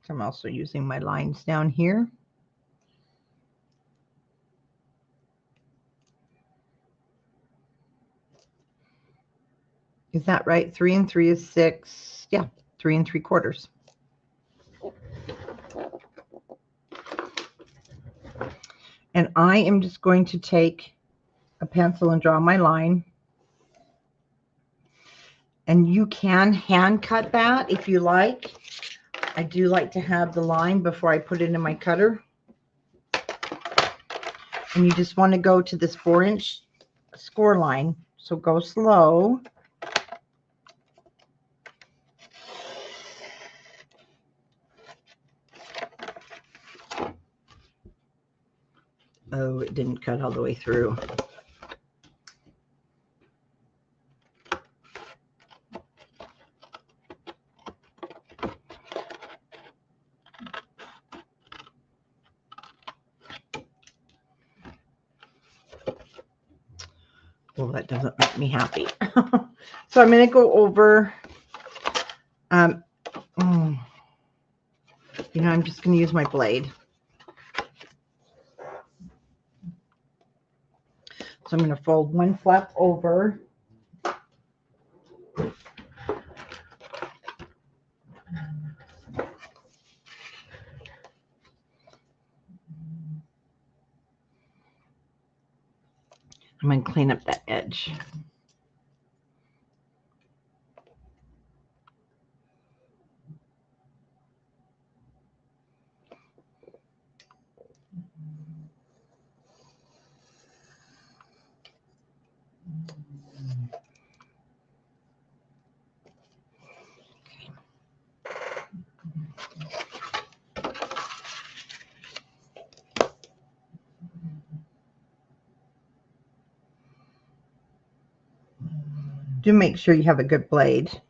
I'm also using my lines down here. Is that right? 3 3 is 6. Yeah, 3 3/4. And I am just going to take a pencil and draw my line. And you can hand cut that if you like. I do like to have the line before I put it in my cutter. And you just want to go to this 4" score line. So go slow. Oh, it didn't cut all the way through. Well, that doesn't make me happy. So I'm going to go over, I'm just going to use my blade. So I'm going to fold one flap over I'm going to clean up that edge. Do make sure you have a good blade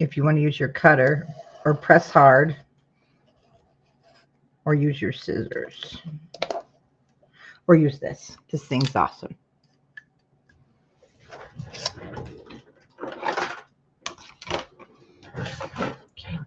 if you want to use your cutter, or press hard, or use your scissors, or use this. This thing's awesome. Okay.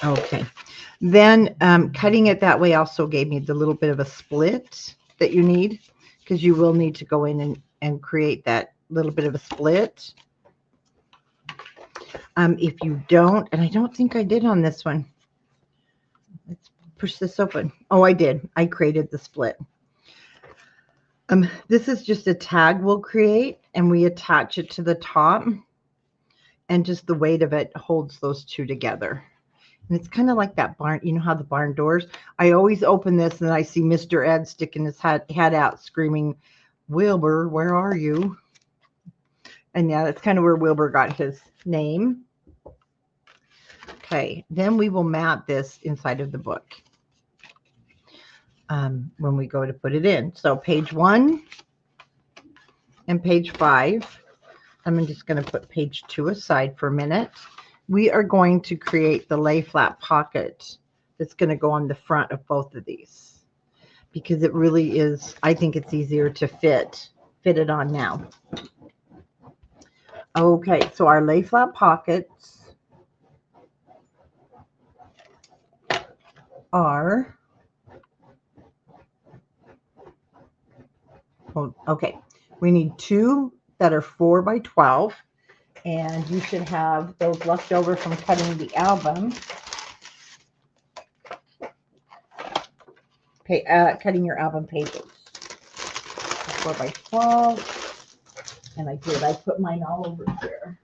Okay. Then cutting it that way also gave me the little bit of a split that you need, because you will need to go in and create that little bit of a split. If you don't, and I don't think I did on this one. Let's push this open. Oh, I did. I created the split. This is just a tag we'll create, and we attach it to the top, and just the weight of it holds those two together. And it's kind of like that barn. You know how the barn doors? I always open this and I see Mr. Ed sticking his head out screaming, "Wilbur, where are you?" And yeah, that's kind of where Wilbur got his name. Okay, then we will mat this inside of the book when we go to put it in. So page 1 and page 5. I'm just going to put page 2 aside for a minute. We are going to create the lay flat pocket that's going to go on the front of both of these, because it really is, I think it's easier to fit it on now. Okay, so our lay flat pockets are, okay, we need 2 that are 4 by 12, and you should have those left over from cutting the album. Cutting your album pages. 4 by 12, and I put mine all over here.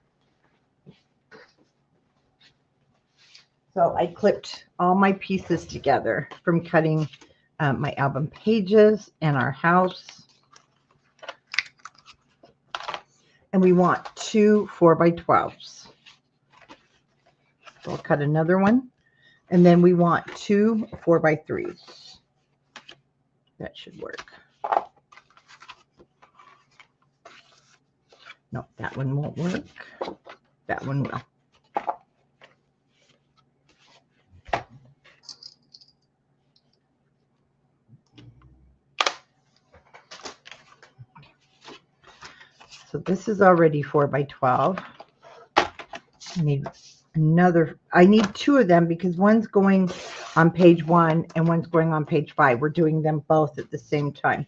So I clipped all my pieces together from cutting my album pages and our house. And we want 2 4 by 12s. So I'll cut another one. And then we want 2 4 by 3s. That should work. No, that one won't work. That one will. So this is already 4 by 12. I need another. I need 2 of them because one's going on page 1 and one's going on page 5. We're doing them both at the same time.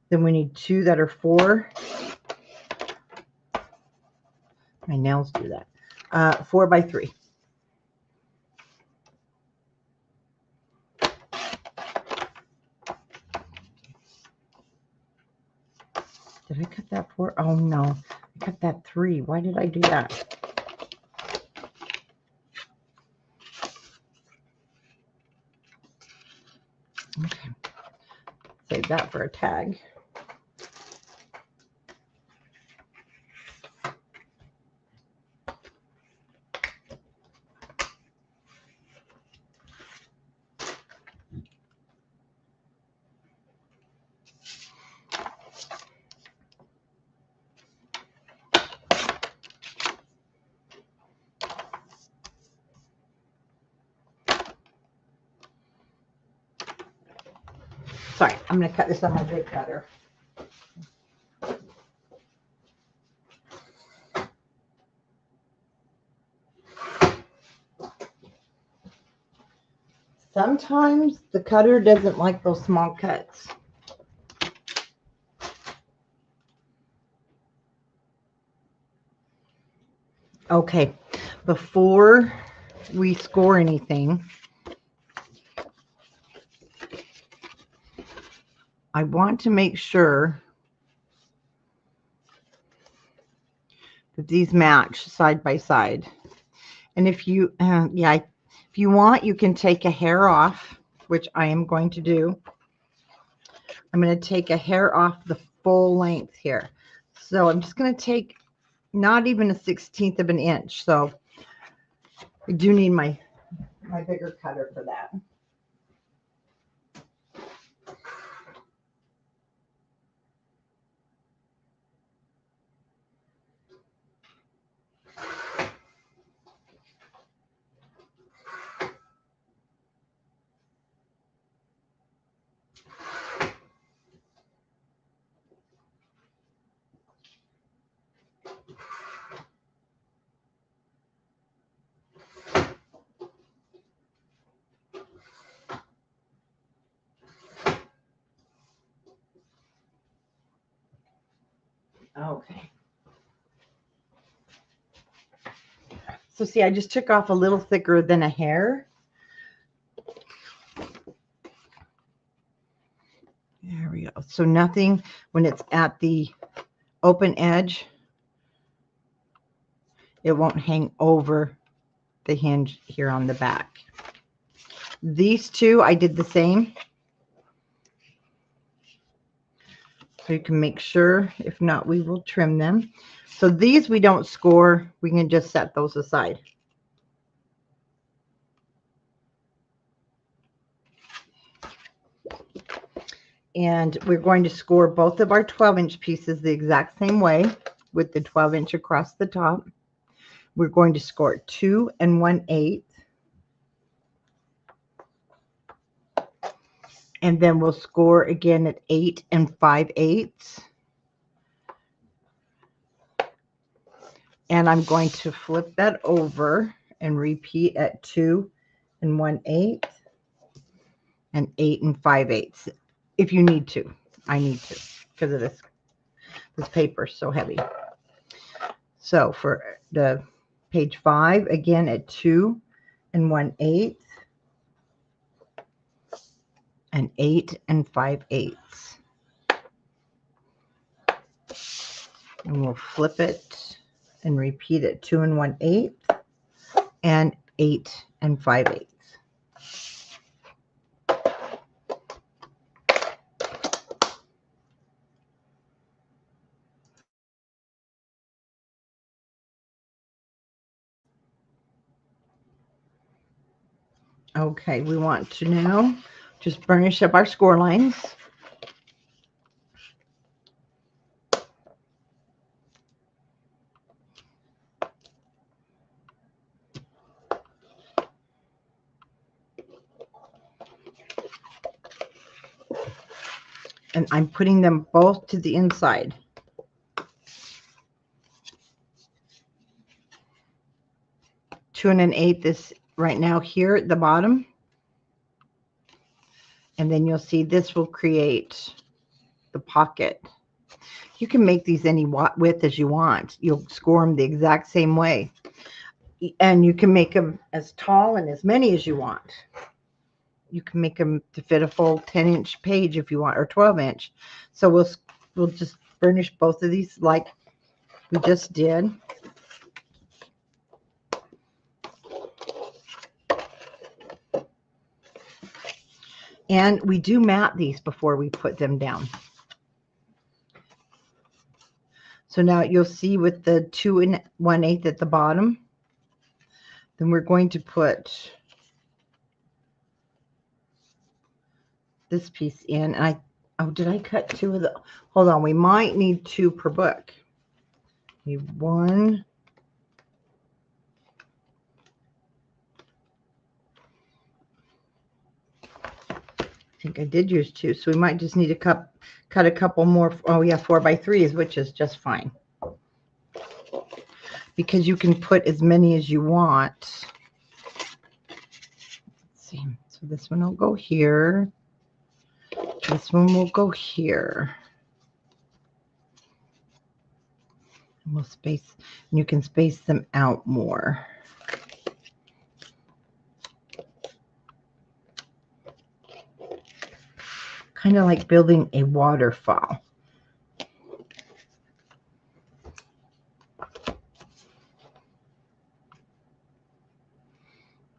Then we need 2 that are 4. My nails do that. 4 by 3. Did I cut that 4? Oh no, I cut that 3. Why did I do that? Okay, save that for a tag. Sorry, I'm going to cut this on my big cutter. Sometimes the cutter doesn't like those small cuts. Okay, before we score anything, I want to make sure that these match side by side. And if you, if you want, you can take a hair off, which I am going to do. I'm going to take a hair off the full length here. So I'm just going to take not even 1/16 of an inch. So I do need my bigger cutter for that. Okay. So see, I just took off a little thicker than a hair. There we go. So nothing when it's at the open edge, it won't hang over the hinge here on the back. These two, I did the same. So you can make sure, if not, we will trim them. So these we don't score. We can just set those aside. And we're going to score both of our 12-inch pieces the exact same way with the 12-inch across the top. We're going to score 2 1/8. And then we'll score again at 8 5/8. And I'm going to flip that over and repeat at 2 1/8 and 8 5/8. If you need to. I need to because of this paper is so heavy. So for the page 5, again at 2 1/8 and 8 5/8. And we'll flip it and repeat it 2 1/8 and 8 5/8. Okay, we want to now just burnish up our score lines. And I'm putting them both to the inside. Two and 1/8 this right now here at the bottom. And then you'll see this will create the pocket. You can make these any width as you want. You'll score them the exact same way. And you can make them as tall and as many as you want. You can make them to fit a full 10-inch page if you want, or 12-inch. So we'll just burnish both of these like we just did. And we do mat these before we put them down. So now you'll see with the 2 1/8 at the bottom, then we're going to put this piece in. And did I cut 2 of the, hold on, we might need 2 per book. Need 1. I think I did use 2, so we might just need to cut a couple more. Oh yeah, 4 by 3s, which is just fine. Because you can put as many as you want. Let's see. So this one will go here. This one will go here. We'll space, and you can space them out more. Kind of like building a waterfall.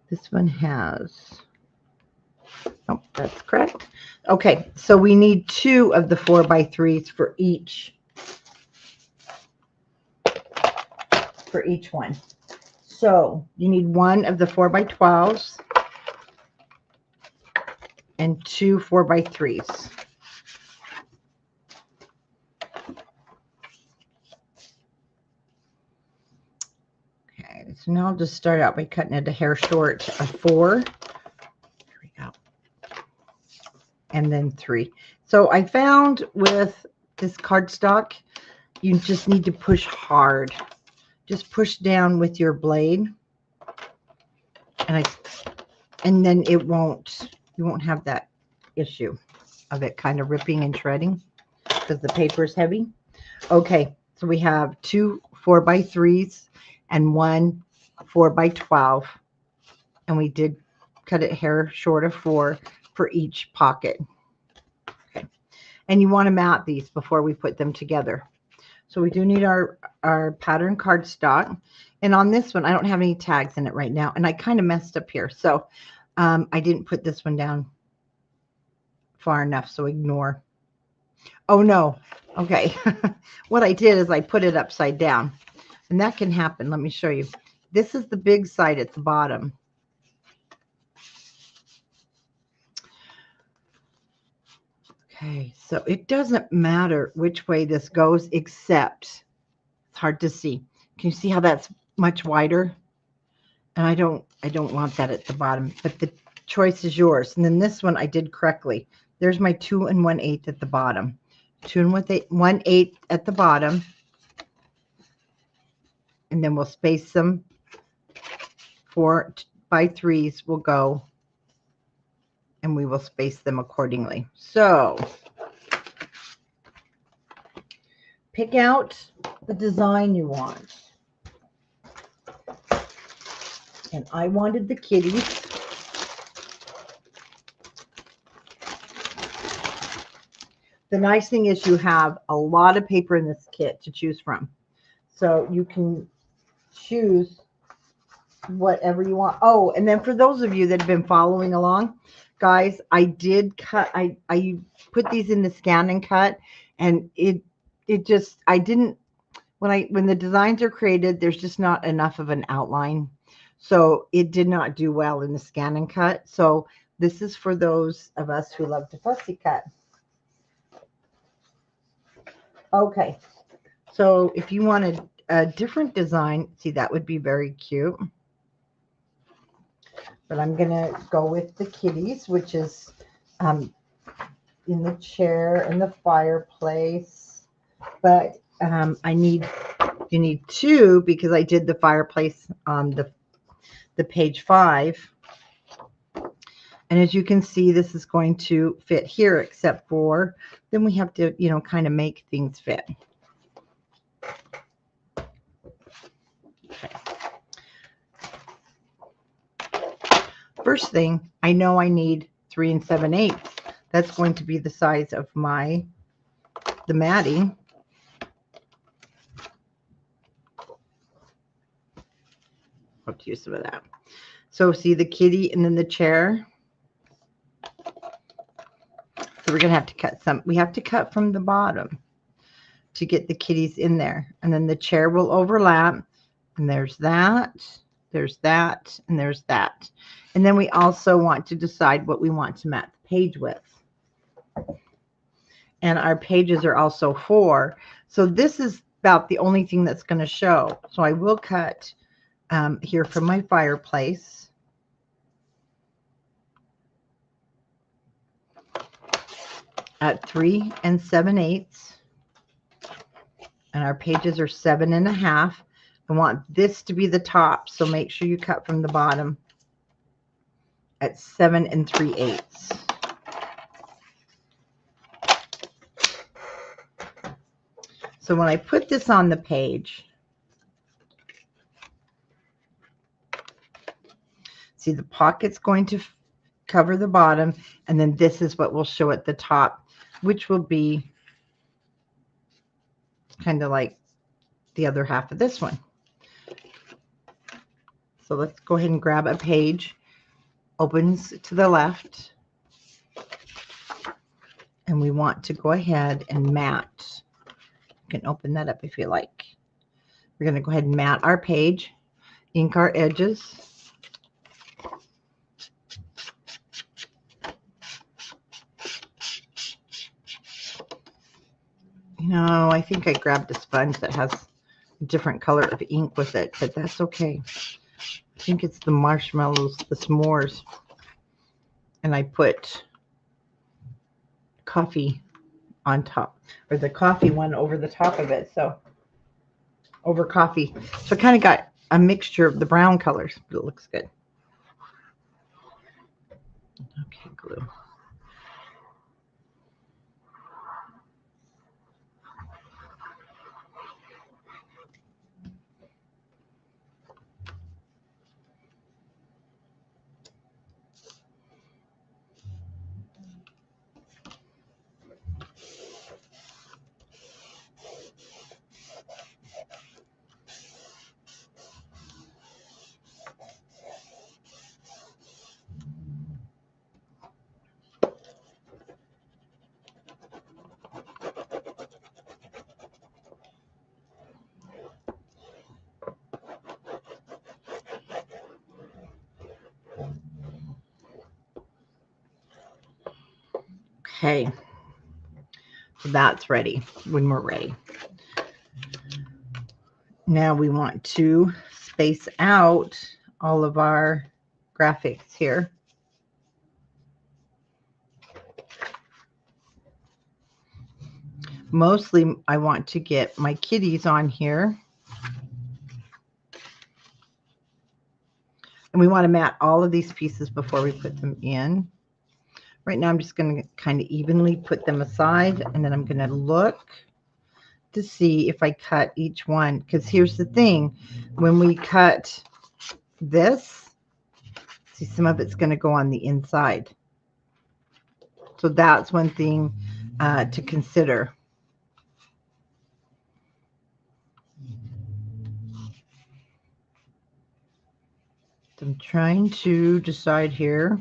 This one has, oh, that's correct. Okay, so we need 2 of the 4x3s for each one. So you need 1 of the 4x12s and 2 4x3s. Okay, so now I'll just start out by cutting it a hair short of 4. Here we go. And then 3. So I found with this cardstock, you just need to push hard. Just push down with your blade, and then you won't have that issue of it kind of ripping and shredding because the paper is heavy. Okay, so we have 2 4x3s and 1 4x12, and we did cut it hair short of 4 for each pocket. Okay, and you want to mat these before we put them together. So we do need our pattern cardstock. And on this one, I don't have any tags in it right now. And I kind of messed up here. So I didn't put this one down far enough. So ignore. Oh, no. Okay. What I did is I put it upside down. And that can happen. Let me show you. This is the big side at the bottom. Okay, so it doesn't matter which way this goes, except it's hard to see. Can you see how that's much wider? And I don't want that at the bottom, but the choice is yours. And then this one I did correctly. There's my 2 1/8 at the bottom. 2 1/8 at the bottom. And then we'll space them. 4x3s will go, and we will space them accordingly. So pick out the design you want. And I wanted the kitties. The nice thing is you have a lot of paper in this kit to choose from. So you can choose whatever you want. Oh, and then for those of you that have been following along, guys, I did cut, I put these in the scan and cut, and it just, I didn't, when the designs are created, there's just not enough of an outline. So it did not do well in the scan and cut. So this is for those of us who love to fussy cut. Okay. So if you wanted a different design, see, that would be very cute. But I'm going to go with the kitties, which is in the chair and the fireplace. But you need 2 because I did the fireplace on the page 5. And as you can see, this is going to fit here, except for then we have to, kind of make things fit. Okay. First thing, I know I need 3 7/8. That's going to be the size of the matting. Hope to use some of that. So see the kitty and then the chair. So we're going to have to cut some. We have to cut from the bottom to get the kitties in there. And then the chair will overlap. And there's that, there's that, and there's that. And then we also want to decide what we want to mat the page with. And our pages are also 4. So this is about the only thing that's going to show. So I will cut here from my fireplace. At 3 7/8, and our pages are 7 1/2. I want this to be the top, so make sure you cut from the bottom at 7 3/8. So when I put this on the page, see the pocket's going to cover the bottom, and then this is what will show at the top, which will be kind of like the other half of this one. So let's go ahead and grab a page, opens to the left, and we want to go ahead and mat. You can open that up if you like. We're going to go ahead and mat our page, ink our edges. You know, I think I grabbed a sponge that has a different color of ink with it, but that's okay. I think it's the marshmallows, the s'mores. And I put coffee on top, or the coffee one over the top of it. So over coffee. So I kind of got a mixture of the brown colors, but it looks good. Okay, glue. Okay, so that's ready when we're ready. Now we want to space out all of our graphics here. Mostly I want to get my kitties on here. And we want to mat all of these pieces before we put them in. Right now I'm just going to kind of evenly put them aside, and then I'm going to look to see if I cut each one. Because here's the thing, when we cut this, see, some of it's going to go on the inside. So that's one thing to consider. So I'm trying to decide here.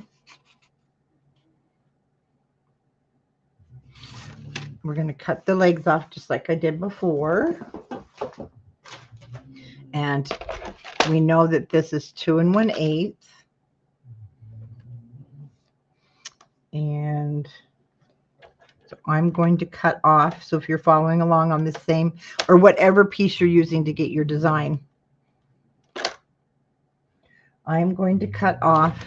We're going to cut the legs off just like I did before. And we know that this is 2 1/8. And so I'm going to cut off. So if you're following along on the same or whatever piece you're using to get your design, I'm going to cut off.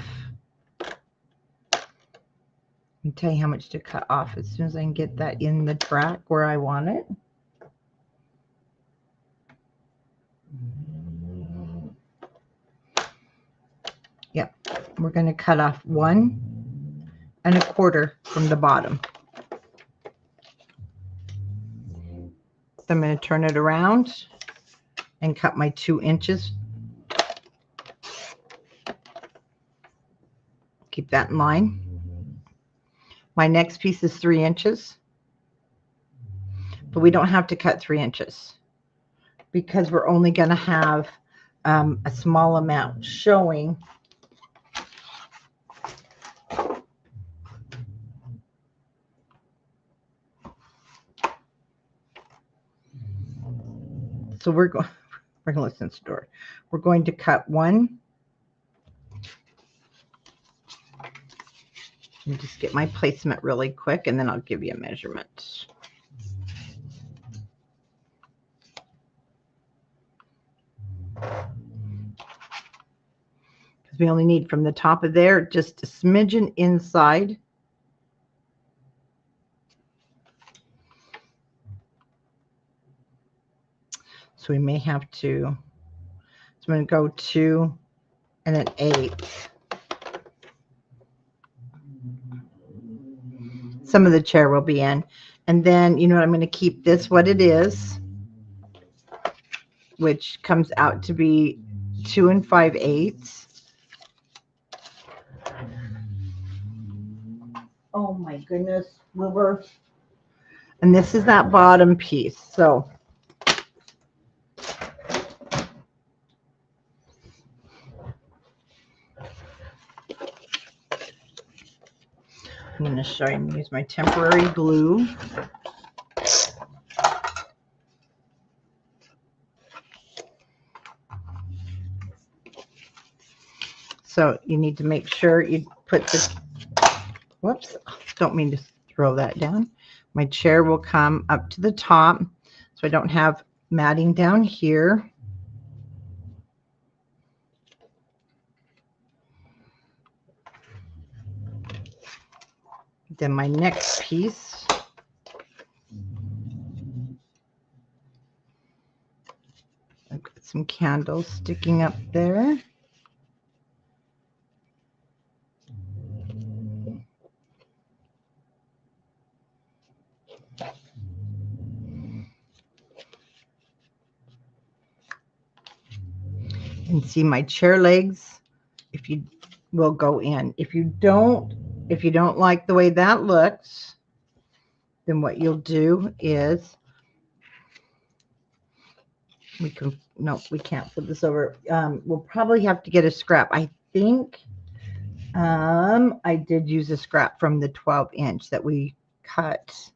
Let me tell you how much to cut off as soon as I can get that in the track where I want it. Yep, we're going to cut off 1 1/4 from the bottom. So I'm going to turn it around and cut my 2 inches. Keep that in line. My next piece is 3 inches, but we don't have to cut 3 inches because we're only going to have a small amount showing. So we're going to listen to the door. We're going to cut 1. Let me just get my placement really quick, and then I'll give you a measurement. Because we only need from the top of there just a smidgen inside. So we may have to, so I'm going to go 2 and then 8. Some of the chair will be in. And then, you know what, I'm going to keep this what it is. which comes out to be 2 5/8. Oh my goodness, Wilbur. And this is that bottom piece. So I'm going to show you. I'm going to use my temporary glue. So you need to make sure you put the, whoops, don't mean to throw that down. My chair will come up to the top, so I don't have matting down here. Then my next piece, I've got some candles sticking up there. And see my chair legs, if you will go in. If you don't like the way that looks, then what you'll do is we can't flip this over. We'll probably have to get a scrap. I think I did use a scrap from the 12-inch that we cut.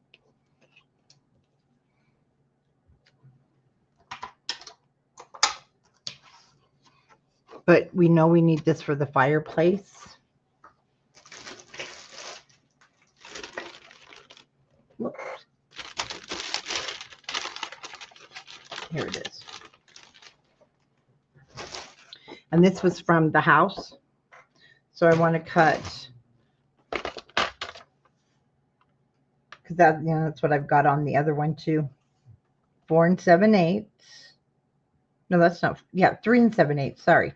But we know we need this for the fireplace. Whoops. Here it is. And this was from the house. So I want to cut, because that's what I've got on the other one too. 4 7/8. No, that's not. Yeah, 3 7/8. Sorry.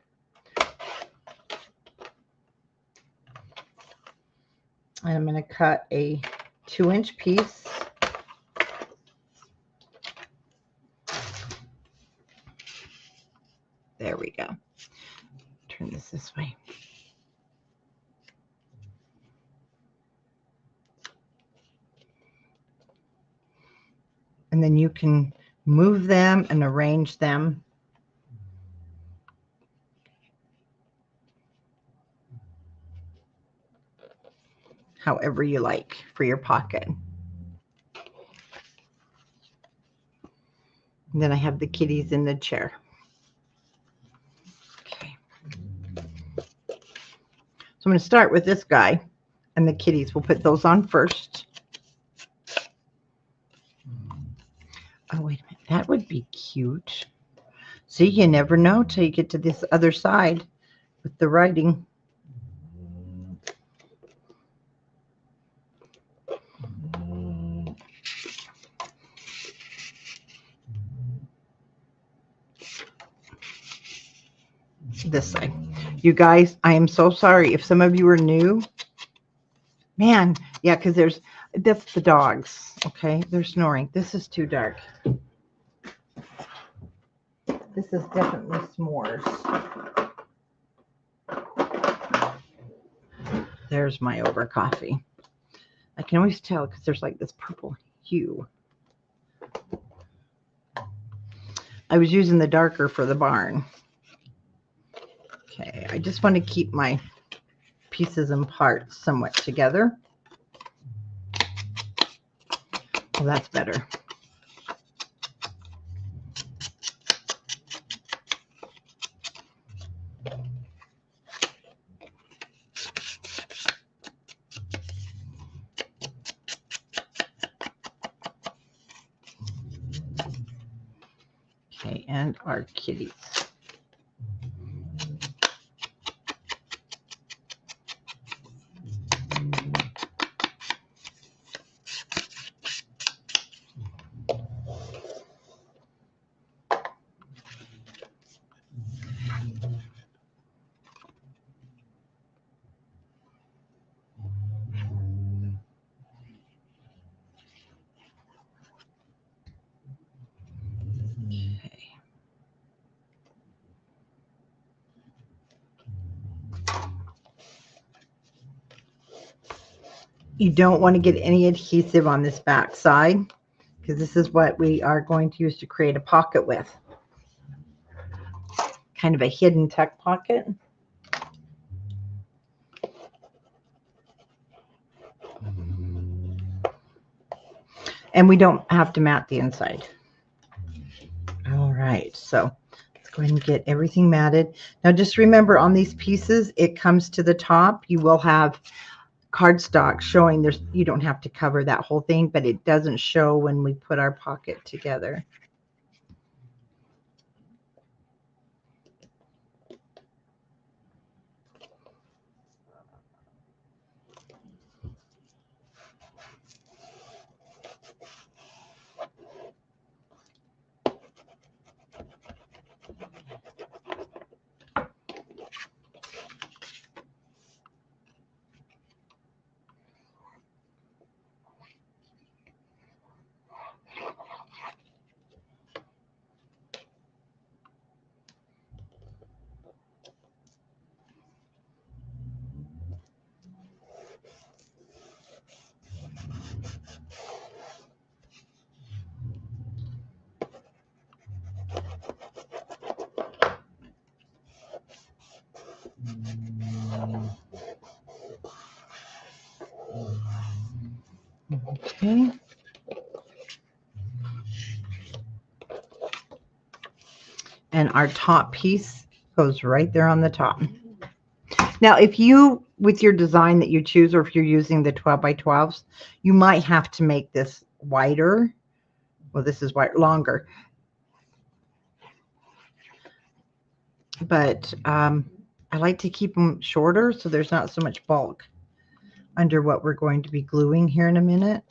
And I'm going to cut a 2-inch piece. There we go. Turn this way. And then you can move them and arrange them however you like for your pocket. And then I have the kitties in the chair. Okay. So I'm going to start with this guy and the kitties. We'll put those on first. Oh, wait a minute. That would be cute. See, you never know till you get to this other side with the writing. This side. You guys, I am so sorry if some of you are new. Man, yeah, because that's the dogs. Okay, they're snoring. This is too dark. This is definitely s'mores. There's my over coffee. I can always tell because there's like this purple hue. I was using the darker for the barn. Okay, I just want to keep my pieces and parts somewhat together. Well, that's better. Okay, and our kitties. You don't want to get any adhesive on this back side because this is what we are going to use to create a pocket with. Kind of a hidden tuck pocket. And we don't have to mat the inside. All right, so let's go ahead and get everything matted. Now just remember on these pieces, it comes to the top. You will have cardstock showing there's, you don't have to cover that whole thing, but it doesn't show when we put our pocket together. Okay. And our top piece goes right there on the top. Now, if you, with your design that you choose, or if you're using the 12 by 12s, you might have to make this wider. Well, this is wide, longer. But I like to keep them shorter so there's not so much bulk under what we're going to be gluing here in a minute.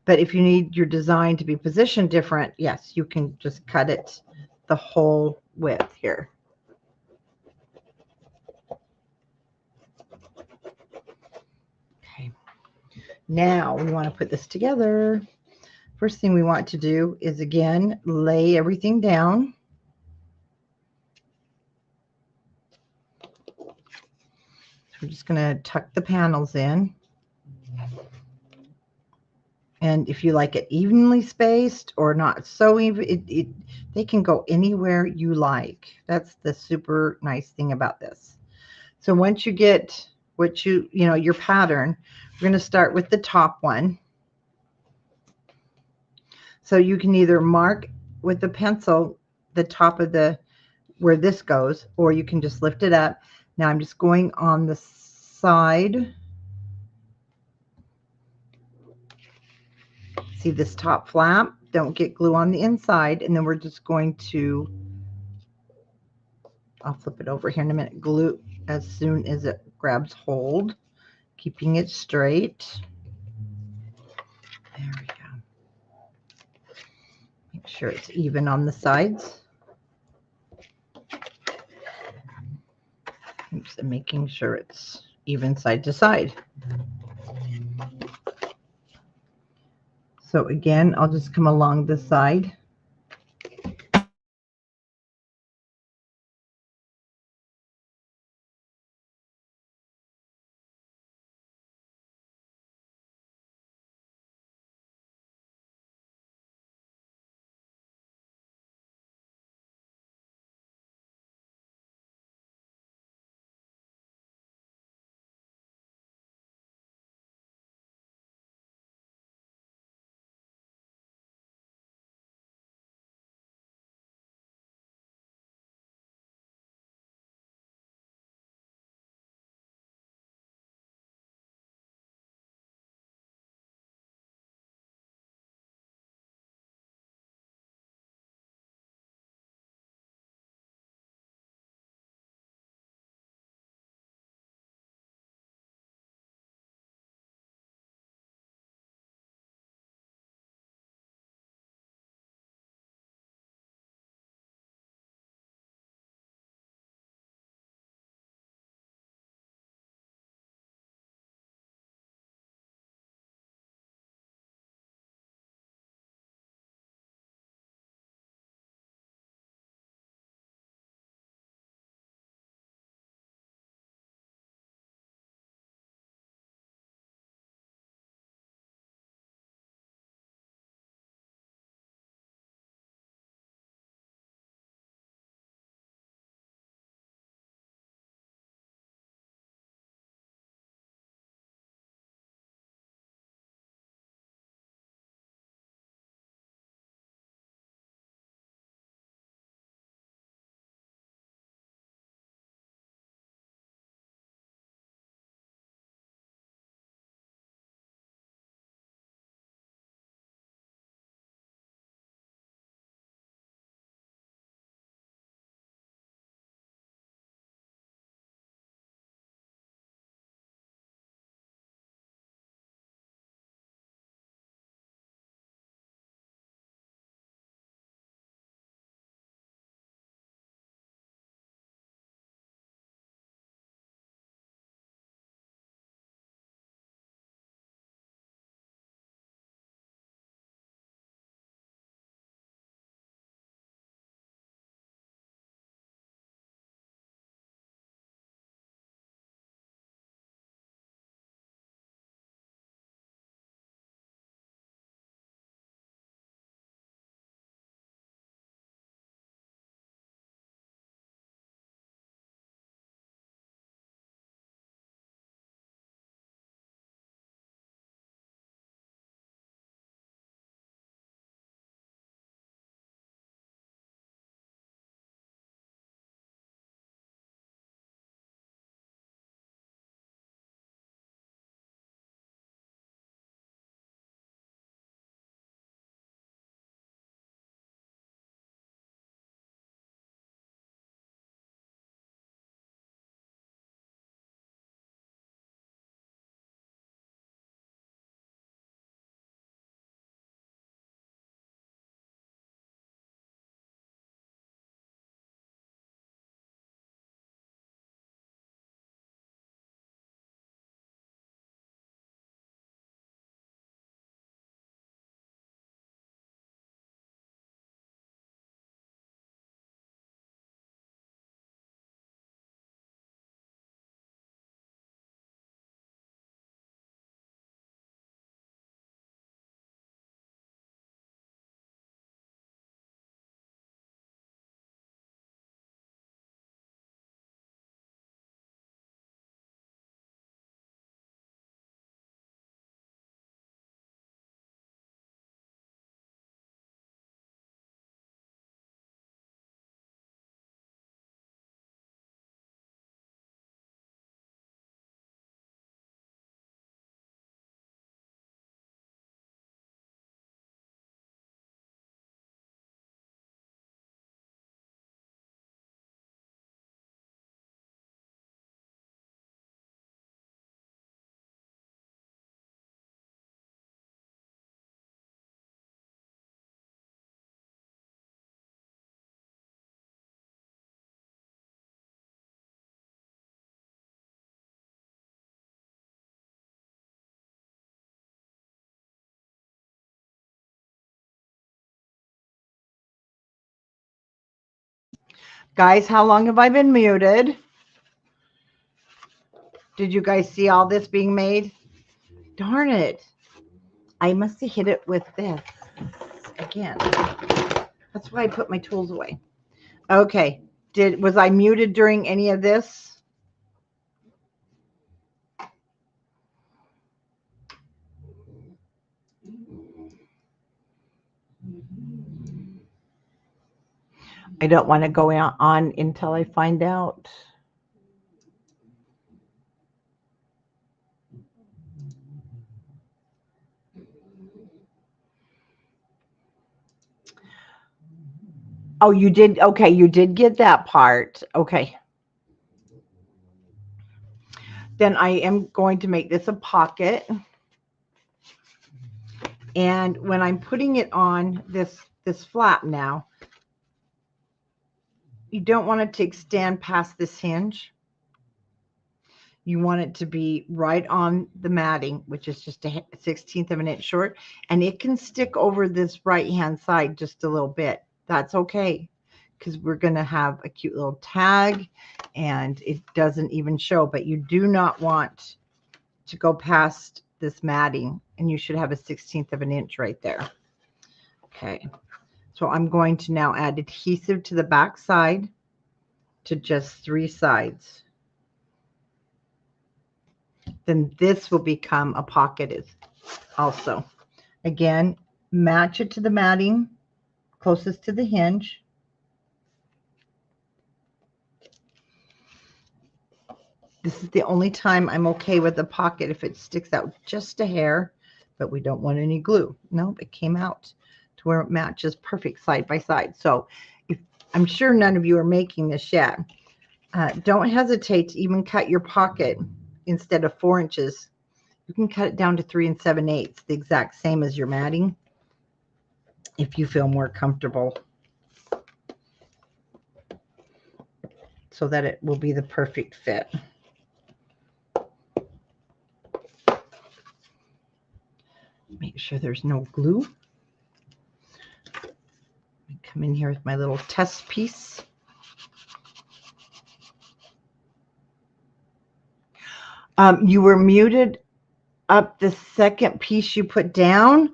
But if you need your design to be positioned different, yes, you can just cut it the whole width here. Okay. Now we want to put this together. First thing we want to do is, again, lay everything down. We're just going to tuck the panels in. And if you like it evenly spaced or not so even, they can go anywhere you like. That's the super nice thing about this. So once you get what your pattern, we're going to start with the top one. So you can either mark with the pencil the top of where this goes, or you can just lift it up. Now I'm just going on the side. See this top flap? Don't get glue on the inside. And then we're just going to, I'll flip it over here in a minute, glue as soon as it grabs hold, keeping it straight. There we go. Make sure it's even on the sides. Oops, and making sure it's even side to side. So again, I'll just come along this side. Guys, how long have I been muted? Did you guys see all this being made? Darn it. I must have hit it with this again. That's why I put my tools away. Okay. Was I muted during any of this? I don't want to go on until I find out. Oh, you did? Okay, you did get that part. Okay. Then I am going to make this a pocket. And when I'm putting it on this flap now, you don't want it to extend past this hinge. You want it to be right on the matting, which is just a 1/16 of an inch short. And it can stick over this right-hand side just a little bit. That's okay, because we're going to have a cute little tag, and it doesn't even show. But you do not want to go past this matting, and you should have a 1/16 of an inch right there. Okay. So I'm going to now add adhesive to the back side to just 3 sides. Then this will become a pocket also. Again, match it to the matting closest to the hinge. This is the only time I'm okay with the pocket if it sticks out just a hair, but we don't want any glue. Nope, it came out to where it matches perfect side by side. So I'm sure none of you are making this yet. Don't hesitate to even cut your pocket instead of 4 inches. You can cut it down to 3 7/8, the exact same as your matting, if you feel more comfortable, so that it will be the perfect fit. Make sure there's no glue. Come in here with my little test piece. You were muted up the second piece you put down.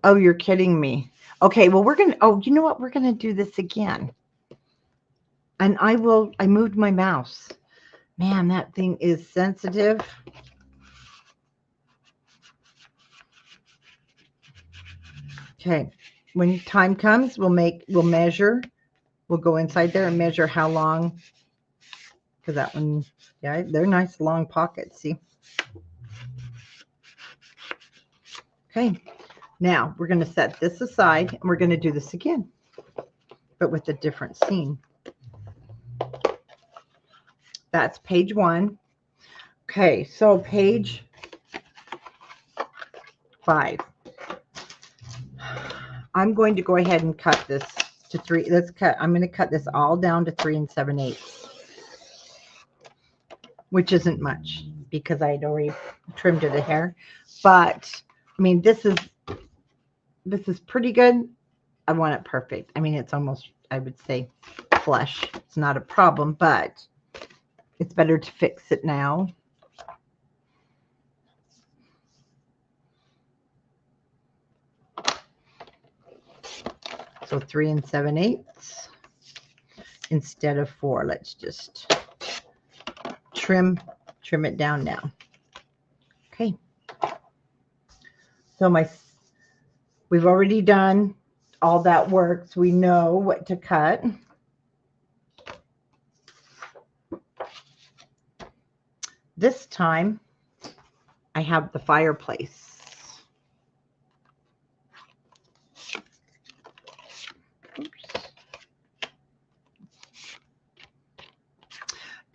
Oh, you're kidding me. Okay, well, we're going to, oh, you know what? We're going to do this again. And I moved my mouse. Man, that thing is sensitive. Okay, when time comes, we'll measure. We'll go inside there and measure how long, because that one, yeah, they're nice long pockets, see? Okay, now we're going to set this aside, and we're going to do this again, but with a different seam. That's page 1. Okay, so page 5. I'm going to go ahead and cut this to 3. I'm going to cut this all down to 3 7/8, which isn't much because I had already trimmed it a hair. But I mean, this is pretty good. I want it perfect. I mean, it's almost, I would say, flush. It's not a problem, but it's better to fix it now. So 3 7/8 instead of 4. Let's just trim it down now. Okay. So we've already done all that work, so we know what to cut. This time I have the fireplace.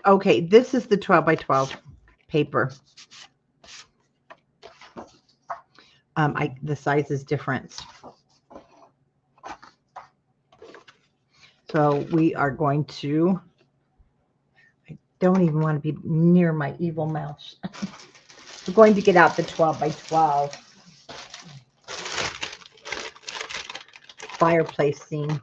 Okay, this is the 12 by 12 paper. The size is different. So we are going to, I don't even want to be near my evil mouse. We're going to get out the 12 by 12 fireplace seam.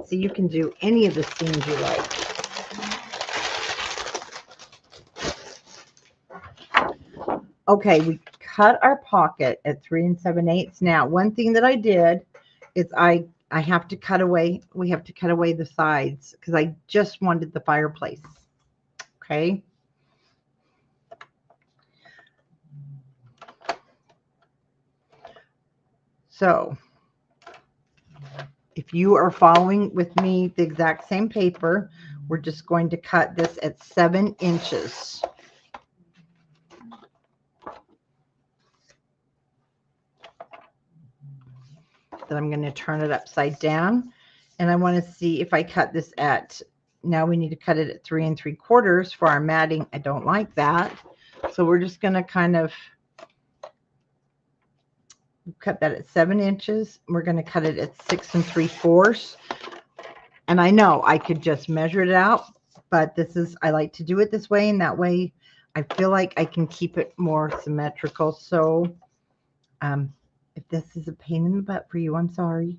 Betsy, you can do any of the seams you like. Okay, we cut our pocket at 3 7/8. Now, one thing that I did is I have to cut away, we have to cut away the sides because I just wanted the fireplace. Okay. So if you are following with me the exact same paper, we're just going to cut this at 7 inches. Then I'm going to turn it upside down, and I want to see if I cut this at, now we need to cut it at 3 3/4 for our matting. I don't like that, so we're just going to kind of cut that at 7 inches. We're going to cut it at 6 3/4, and I know I could just measure it out, but this is, I like to do it this way, and that way I feel like I can keep it more symmetrical. So if this is a pain in the butt for you, I'm sorry.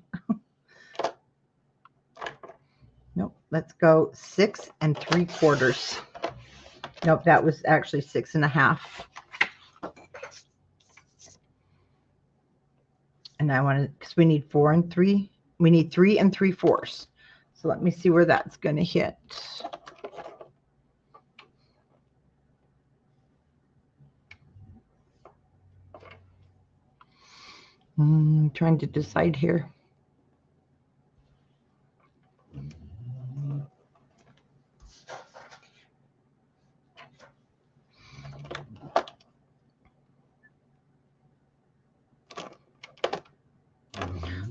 Nope, let's go 6 3/4. Nope, that was actually 6 1/2. And I want to, because we need 4 and 3, we need 3 3/4. So let me see where that's going to hit. Trying to decide here.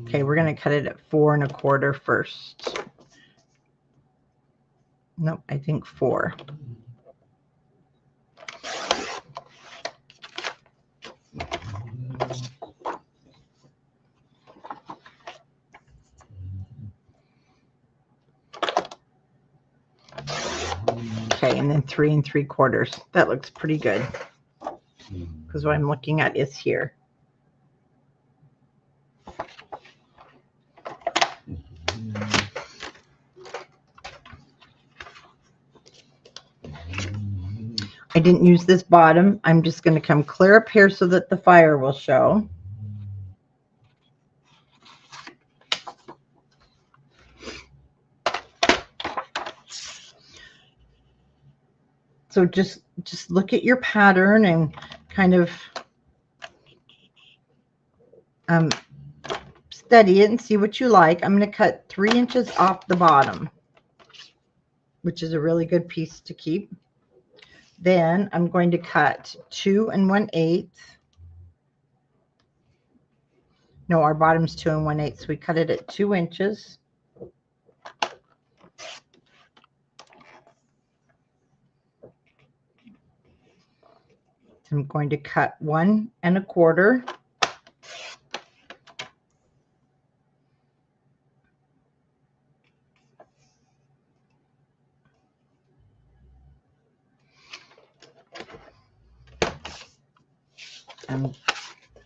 Okay, we're going to cut it at 4 1/4 first. Nope, I think 4. Okay, and then 3 3/4. That looks pretty good, because what I'm looking at is here. I didn't use this bottom. I'm just going to come clear up here so that the fire will show. So just look at your pattern and kind of study it and see what you like. I'm going to cut 3 inches off the bottom, which is a really good piece to keep. Then I'm going to cut 2 1/8. No, our bottom's 2 1/8, so we cut it at 2 inches. I'm going to cut 1 1/4. I'm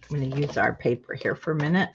going to use our paper here for a minute.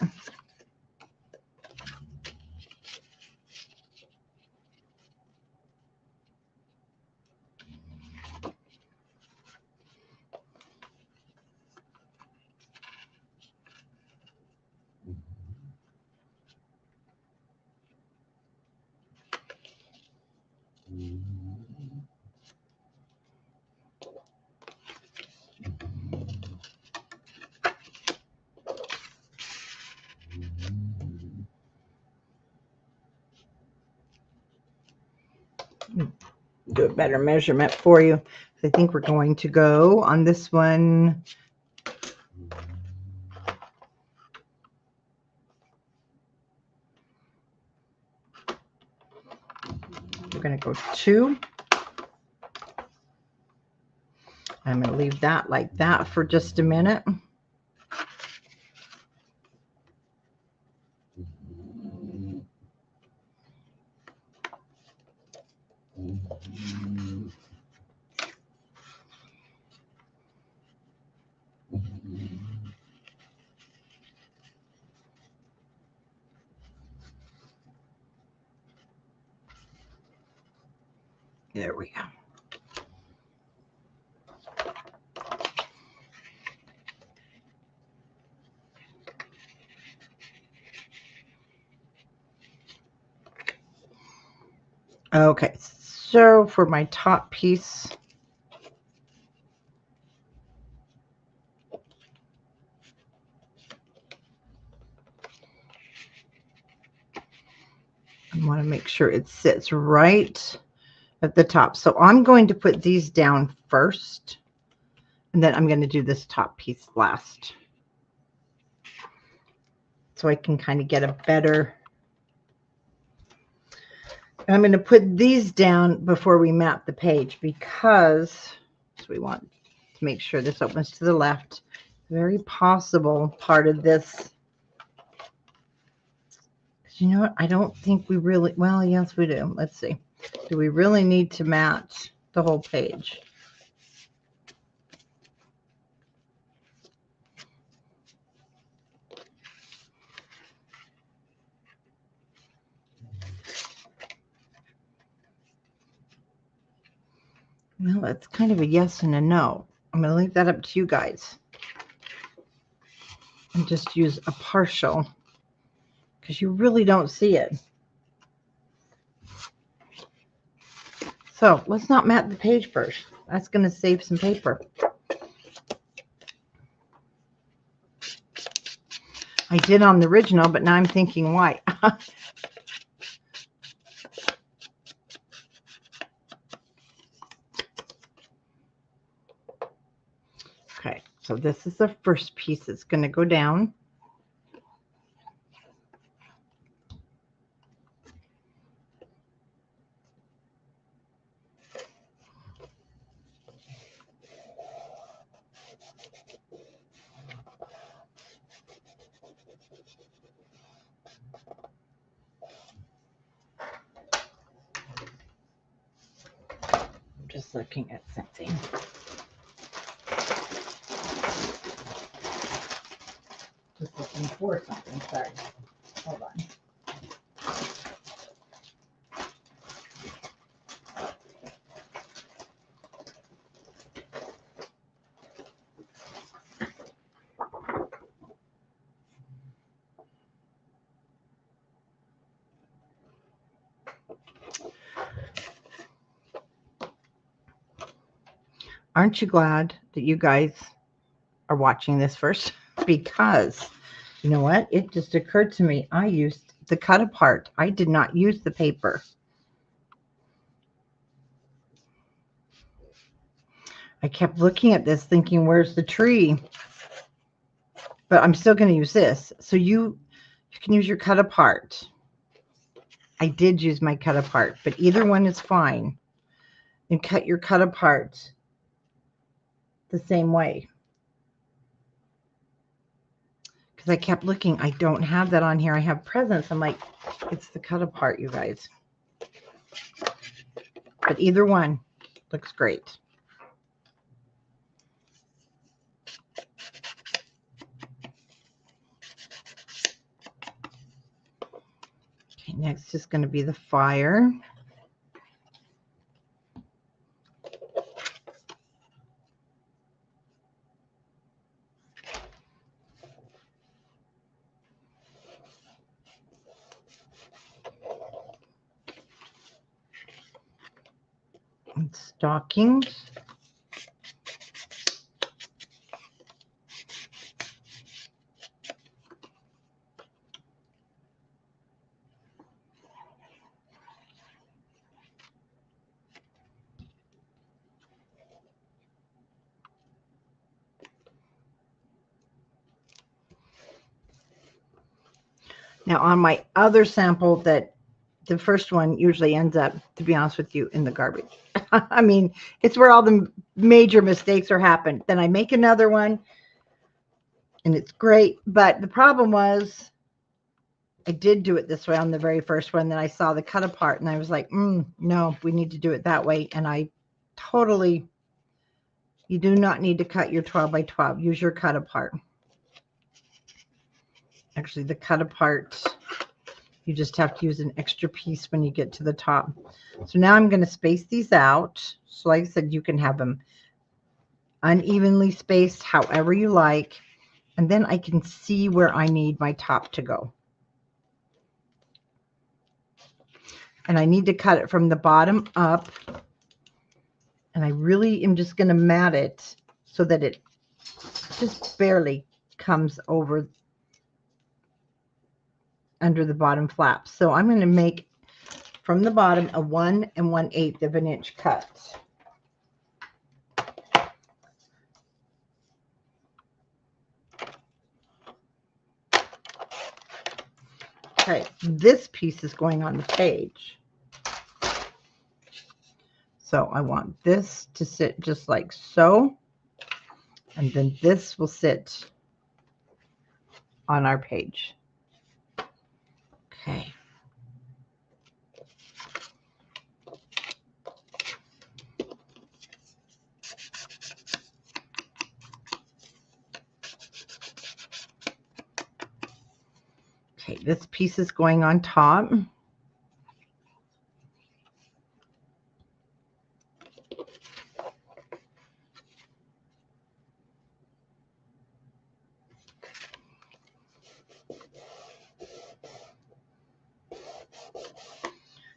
Do a better measurement for you. I think we're going to go on this one. We're going to go 2. I'm going to leave that like that for just a minute. There we go. Okay, so for my top piece, I want to make sure it sits right at the top. So I'm going to put these down first, and then I'm going to do this top piece last. So I can kind of get a better, and I'm going to put these down before we map the page because we want to make sure this opens to the left. Very possible part of this. You know what? I don't think we really, well, yes, we do. Let's see. Do we really need to match the whole page? Well, that's kind of a yes and a no. I'm going to leave that up to you guys. And just use a partial because you really don't see it. So let's not map the page first. That's going to save some paper. I did on the original, but now I'm thinking why. Okay, so this is the first piece that's going to go down. Just looking at something. Just looking for something. Sorry. Hold on. Aren't you glad that you guys are watching this first? Because you know what? It just occurred to me. I used the cut apart. I did not use the paper. I kept looking at this thinking, where's the tree? But I'm still going to use this. So you can use your cut apart. I did use my cut apart, but either one is fine. And cut your cut apart the same way. Because I kept looking. I don't have that on here. I have presents. I'm like, it's the cut apart, you guys. But either one looks great. Okay, next is going to be the fire. And stockings. Now on my other sample, that the first one usually ends up, to be honest with you, in the garbage. I mean, it's where all the major mistakes are happened. Then I make another one and it's great. But the problem was I did do it this way on the very first one. Then I saw the cut apart and I was like, no, we need to do it that way. And I totally, you do not need to cut your 12 by 12. Use your cut apart. Actually, the cut apart, You just have to use an extra piece when you get to the top. So now I'm going to space these out. So like I said, you can have them unevenly spaced however you like. And then I can see where I need my top to go. And I need to cut it from the bottom up. And I really am just going to mat it so that it just barely comes over under the bottom flap. So I'm going to make from the bottom a 1 1/8 of an inch cut. Okay, this piece is going on the page. So I want this to sit just like so. And then this will sit on our page. Okay. Okay, this piece is going on top.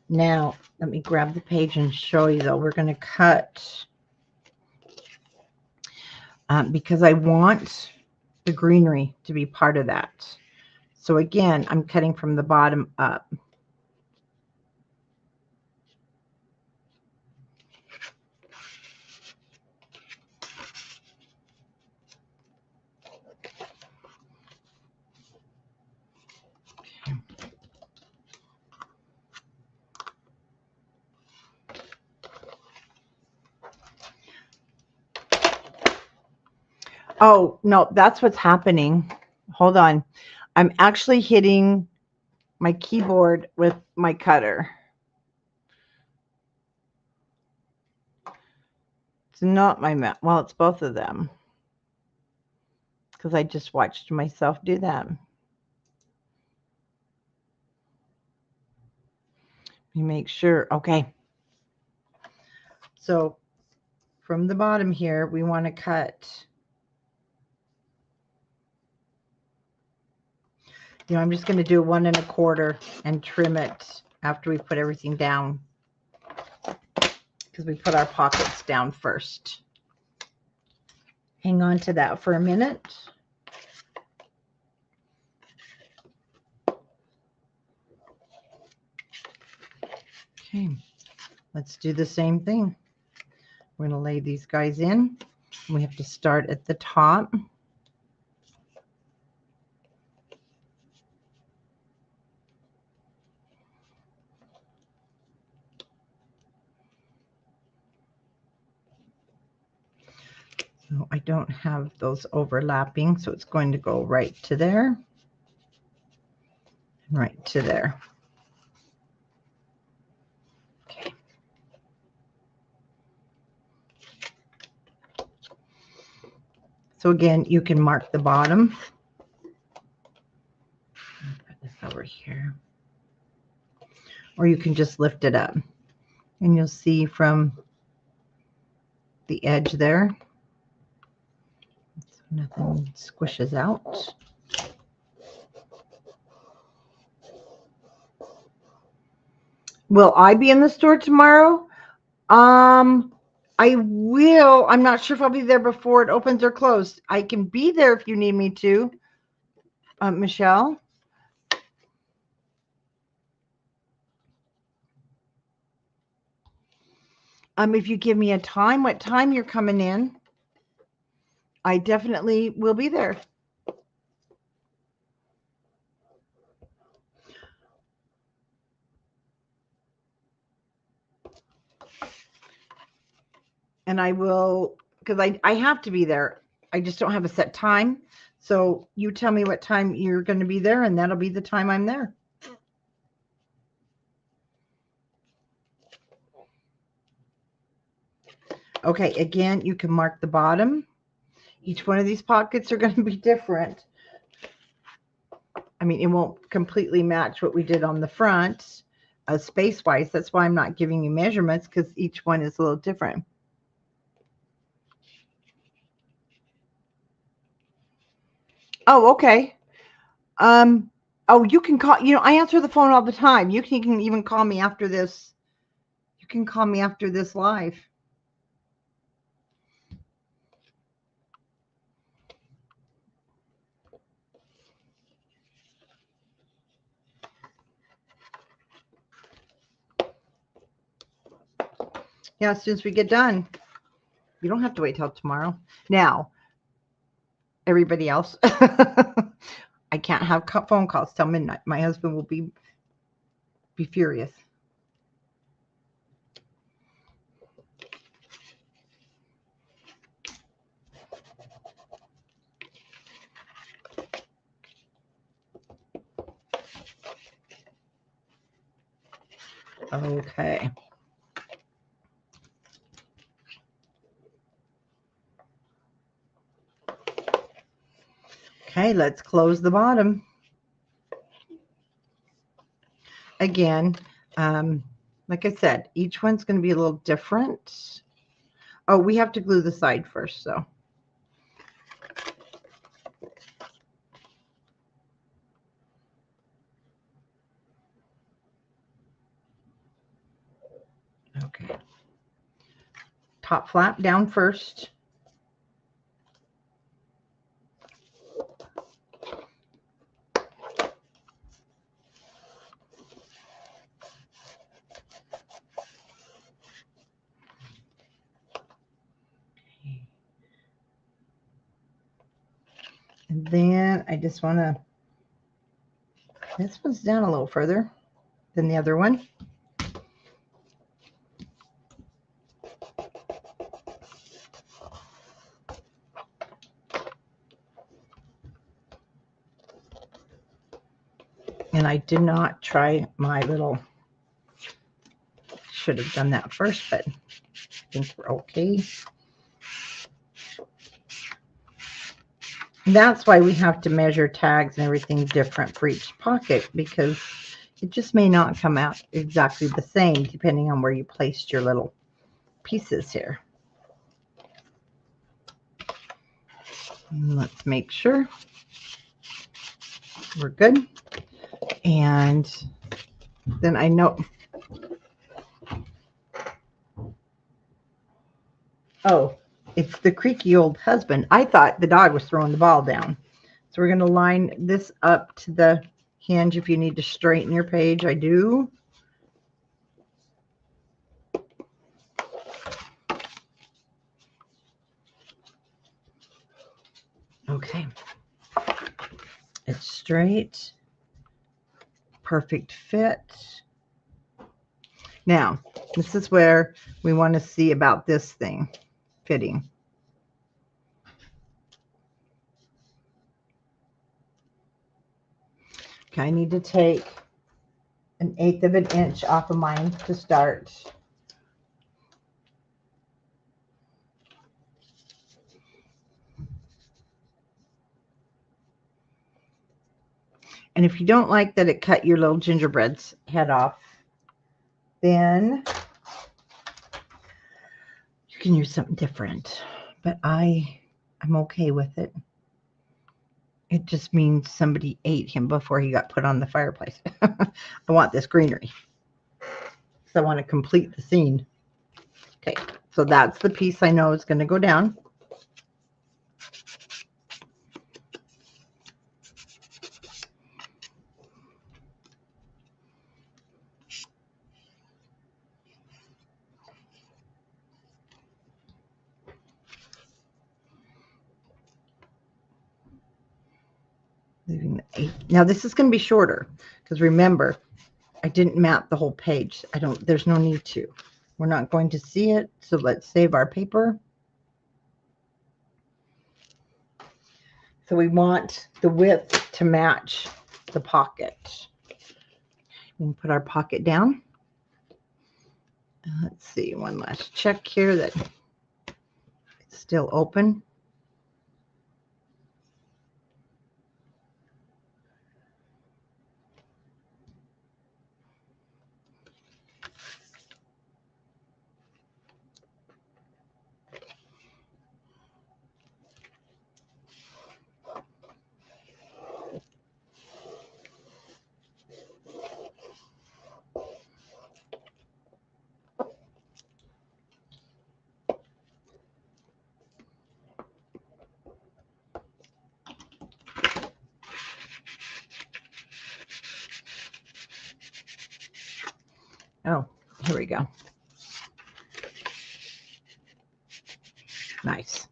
Now, let me grab the page and show you, though. We're going to cut because I want the greenery to be part of that. So again, I'm cutting from the bottom up. Oh, no, that's what's happening. Hold on. I'm actually hitting my keyboard with my cutter. It's not my mouse. Well, it's both of them. Because I just watched myself do that. Let me make sure. Okay. So from the bottom here, we want to cut. You know, I'm just going to do 1 1/4 and trim it after we put everything down. Because we put our pockets down first. Hang on to that for a minute. Okay, let's do the same thing. We're going to lay these guys in. We have to start at the top. So I don't have those overlapping, so it's going to go right to there, right to there. Okay. So again, you can mark the bottom. Put this over here. Or you can just lift it up. And you'll see from the edge there, so nothing squishes out. Will I be in the store tomorrow? I will. I'm not sure if I'll be there before it opens or closed. I can be there if you need me to, Michelle. If you give me a time, what time you're coming in, I definitely will be there. And I will, because I have to be there. I just don't have a set time. So you tell me what time you're going to be there, and that'll be the time I'm there. Okay, again, you can mark the bottom. Each one of these pockets are going to be different. I mean, it won't completely match what we did on the front space-wise. That's why I'm not giving you measurements, because each one is a little different. Oh, okay. Oh, you can call, I answer the phone all the time. You can even call me after this. You can call me after this live. Yeah, as soon as we get done. You don't have to wait till tomorrow. Now, everybody else, I can't have phone calls till midnight. My husband will be furious. Okay. Okay, let's close the bottom. Again, like I said, each one's going to be a little different. Oh, we have to glue the side first, so. Okay. Top flap down first. And then I just want to, this one's down a little further than the other one. And I did not try my little, should have done that first, but I think we're okay. That's why we have to measure tags and everything different for each pocket, because it just may not come out exactly the same depending on where you placed your little pieces here. And let's make sure we're good. And then I know, oh, it's the creaky old husband. I thought the dog was throwing the ball down. So we're going to line this up to the hinge. If you need to straighten your page, I do. Okay. It's straight. Perfect fit. Now, this is where we want to see about this thing fitting. Okay, I need to take 1/8 of an inch off of mine to start. And if you don't like that it cut your little gingerbread's head off, then you can use something different. But I'm okay with it. It just means somebody ate him before he got put on the fireplace. I want this greenery. So I want to complete the scene. Okay, so that's the piece I know is going to go down. Leaving the 8. Now this is going to be shorter because remember, I didn't map the whole page. There's no need to. We're not going to see it, so let's save our paper. So we want the width to match the pocket. We can put our pocket down. Let's see, one last check here that it's still open. Oh, here we go. Nice.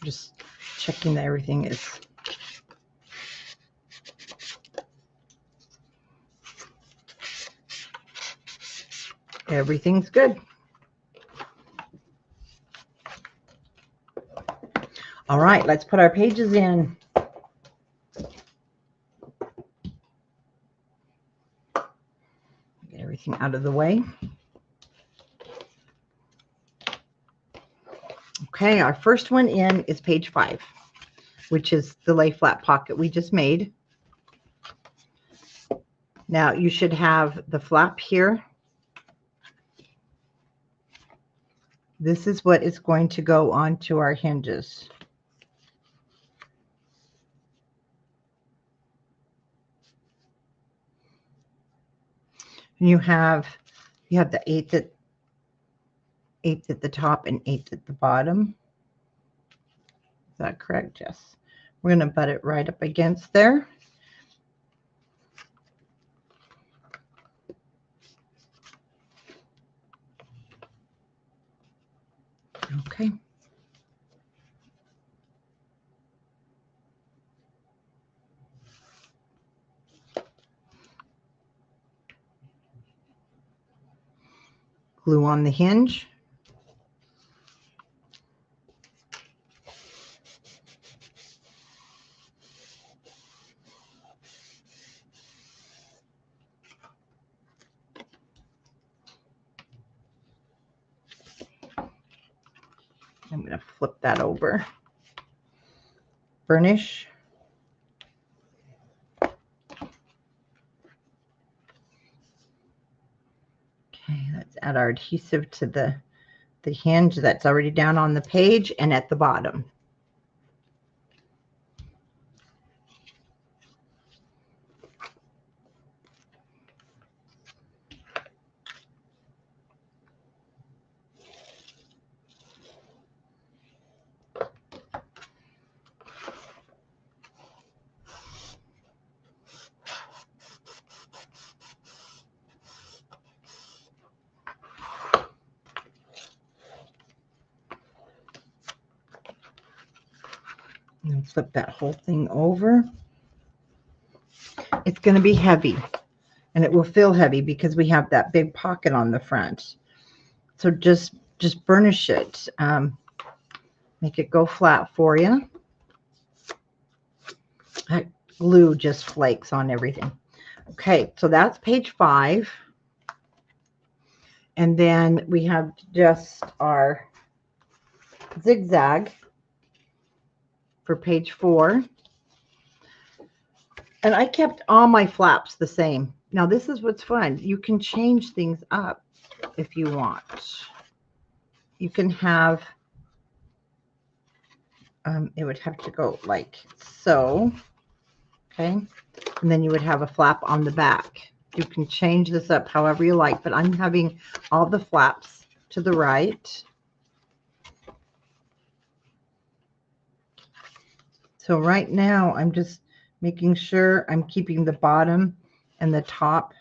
Just checking that everything is everything's good. All right, let's put our pages in. Get everything out of the way. Okay, our first one in is page 5, which is the lay flat pocket we just made. Now you should have the flap here. This is what is going to go onto our hinges. And you have the eighth at the top and eighth at the bottom. Is that correct? Yes. We're going to butt it right up against there. Okay. Glue on the hinge. I'm going to flip that over. Burnish. Okay, let's add our adhesive to the hinge that's already down on the page and at the bottom. And flip that whole thing over. It's going to be heavy, and it will feel heavy because we have that big pocket on the front. So just burnish it. Make it go flat for you. That glue just flakes on everything. Okay, so that's page 5. And then we have just our zigzag for page 4. And I kept all my flaps the same. Now this is what's fun. You can change things up if you want. You can have, it would have to go like so, okay? And then you would have a flap on the back. You can change this up however you like, but I'm having all the flaps to the right. So right now I'm just making sure I'm keeping the bottom and the top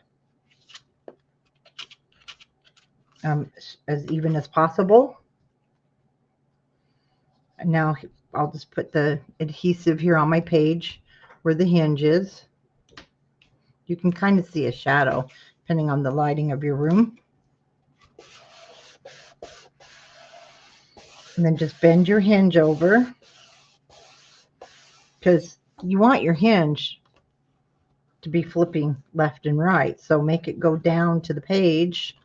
as even as possible. And now I'll just put the adhesive here on my page where the hinge is. You can kind of see a shadow depending on the lighting of your room. And then just bend your hinge over, because you want your hinge to be flipping left and right. So make it go down to the page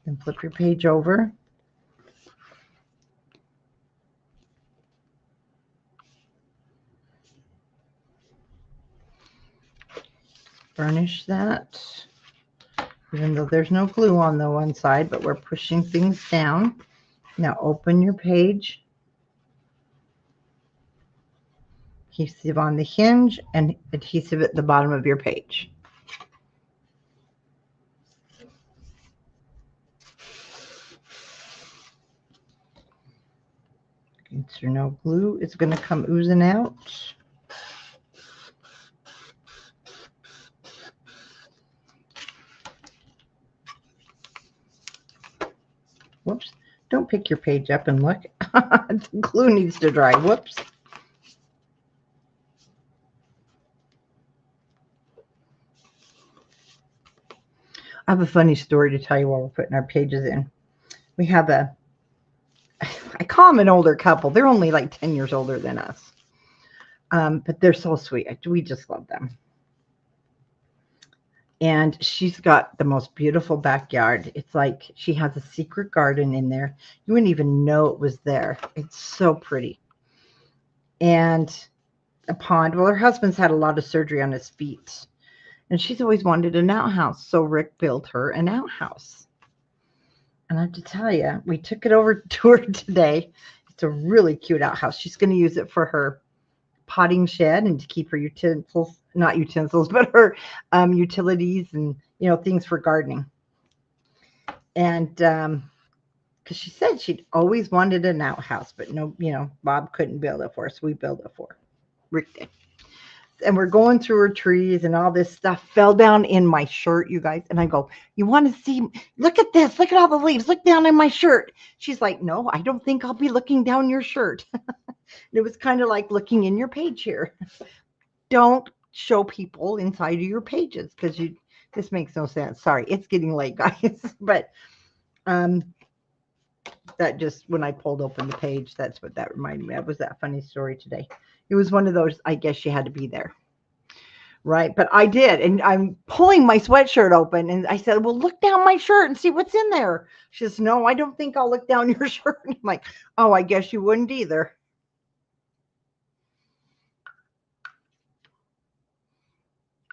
and flip your page over. Burnish that, even though there's no glue on the one side, but we're pushing things down. Now open your page. Adhesive on the hinge and adhesive at the bottom of your page. Is there no glue? It's going to come oozing out. Whoops. Don't pick your page up and look. The glue needs to dry. Whoops. I have a funny story to tell you while we're putting our pages in. We have I call them an older couple. They're only like 10 years older than us. But they're so sweet. We just love them. And she's got the most beautiful backyard. It's like she has a secret garden in there. You wouldn't even know it was there. It's so pretty. And a pond. Well, her husband's had a lot of surgery on his feet. And she's always wanted an outhouse. So Rick built her an outhouse. And I have to tell you, we took it over to her today. It's a really cute outhouse. She's going to use it for her potting shed and to keep her utensils, not utensils, but her utilities and, things for gardening. And because she said she'd always wanted an outhouse, but no, Bob couldn't build it for us. We built it for her. Rick did. And we're going through her trees and all this stuff fell down in my shirt, you guys. And I go, you want to see, look at this, look at all the leaves, look down in my shirt. She's like, no, I don't think I'll be looking down your shirt. It was kind of like looking in your page here. Don't show people inside of your pages because this makes no sense. Sorry, it's getting late, guys. But that just, when I pulled open the page, that's what that reminded me of, was that funny story today. It was one of those, I guess you had to be there. Right. But I did. And I'm pulling my sweatshirt open. And I said, well, look down my shirt and see what's in there. She says, no, I don't think I'll look down your shirt. And I'm like, oh, I guess you wouldn't either.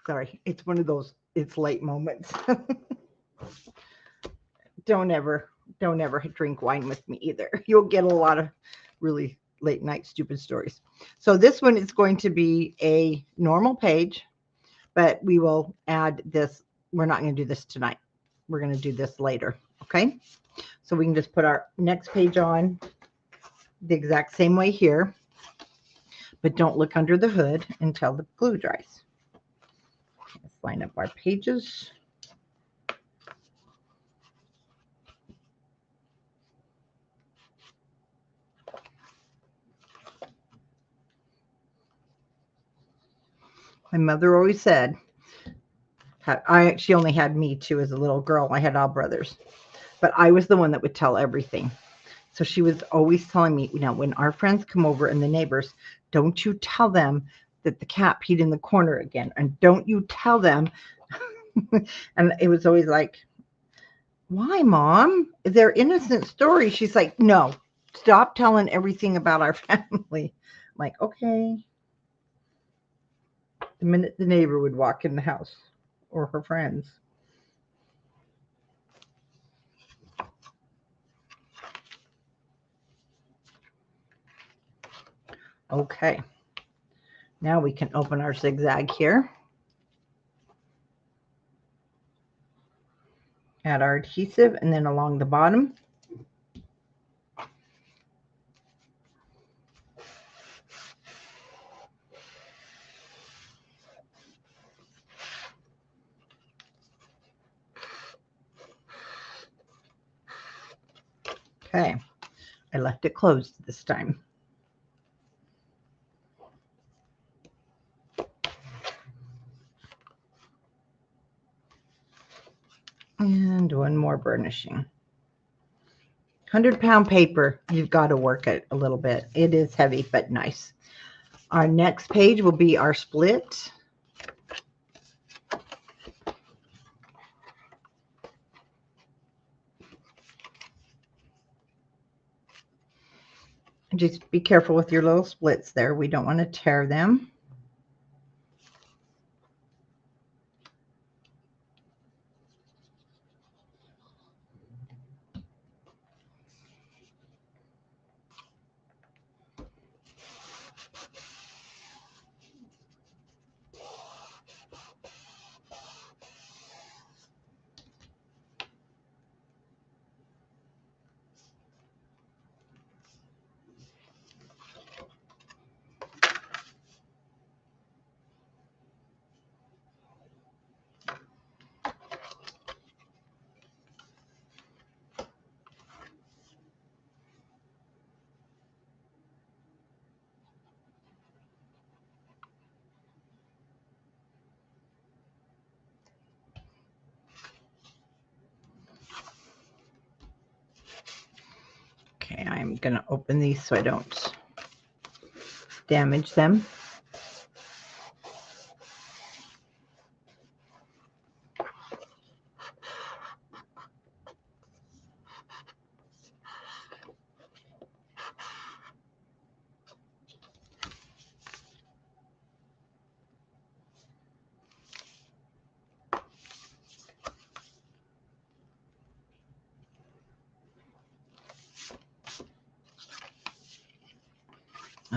Sorry. It's one of those, it's late moments. Don't ever drink wine with me either. You'll get a lot of really late night stupid stories. So this one is going to be a normal page, but we will add this. We're not going to do this tonight. We're going to do this later. Okay. So we can just put our next page on the exact same way here, but don't look under the hood until the glue dries. Let's line up our pages. My mother always said, she only had me too as a little girl. I had all brothers, but I was the one that would tell everything. So she was always telling me, when our friends come over and the neighbors, don't you tell them that the cat peed in the corner again. And don't you tell them. And it was always like, why, Mom? They're innocent stories. She's like, no, stop telling everything about our family. I'm like, okay. The minute the neighbor would walk in the house or her friends. Okay. Now we can open our zigzag here. Add our adhesive and then along the bottom. Okay, I left it closed this time. And one more burnishing. 100-pound paper, you've got to work it a little bit. It is heavy, but nice. Our next page will be our split. Just be careful with your little splits there. We don't want to tear them. I'm going to open these so I don't damage them.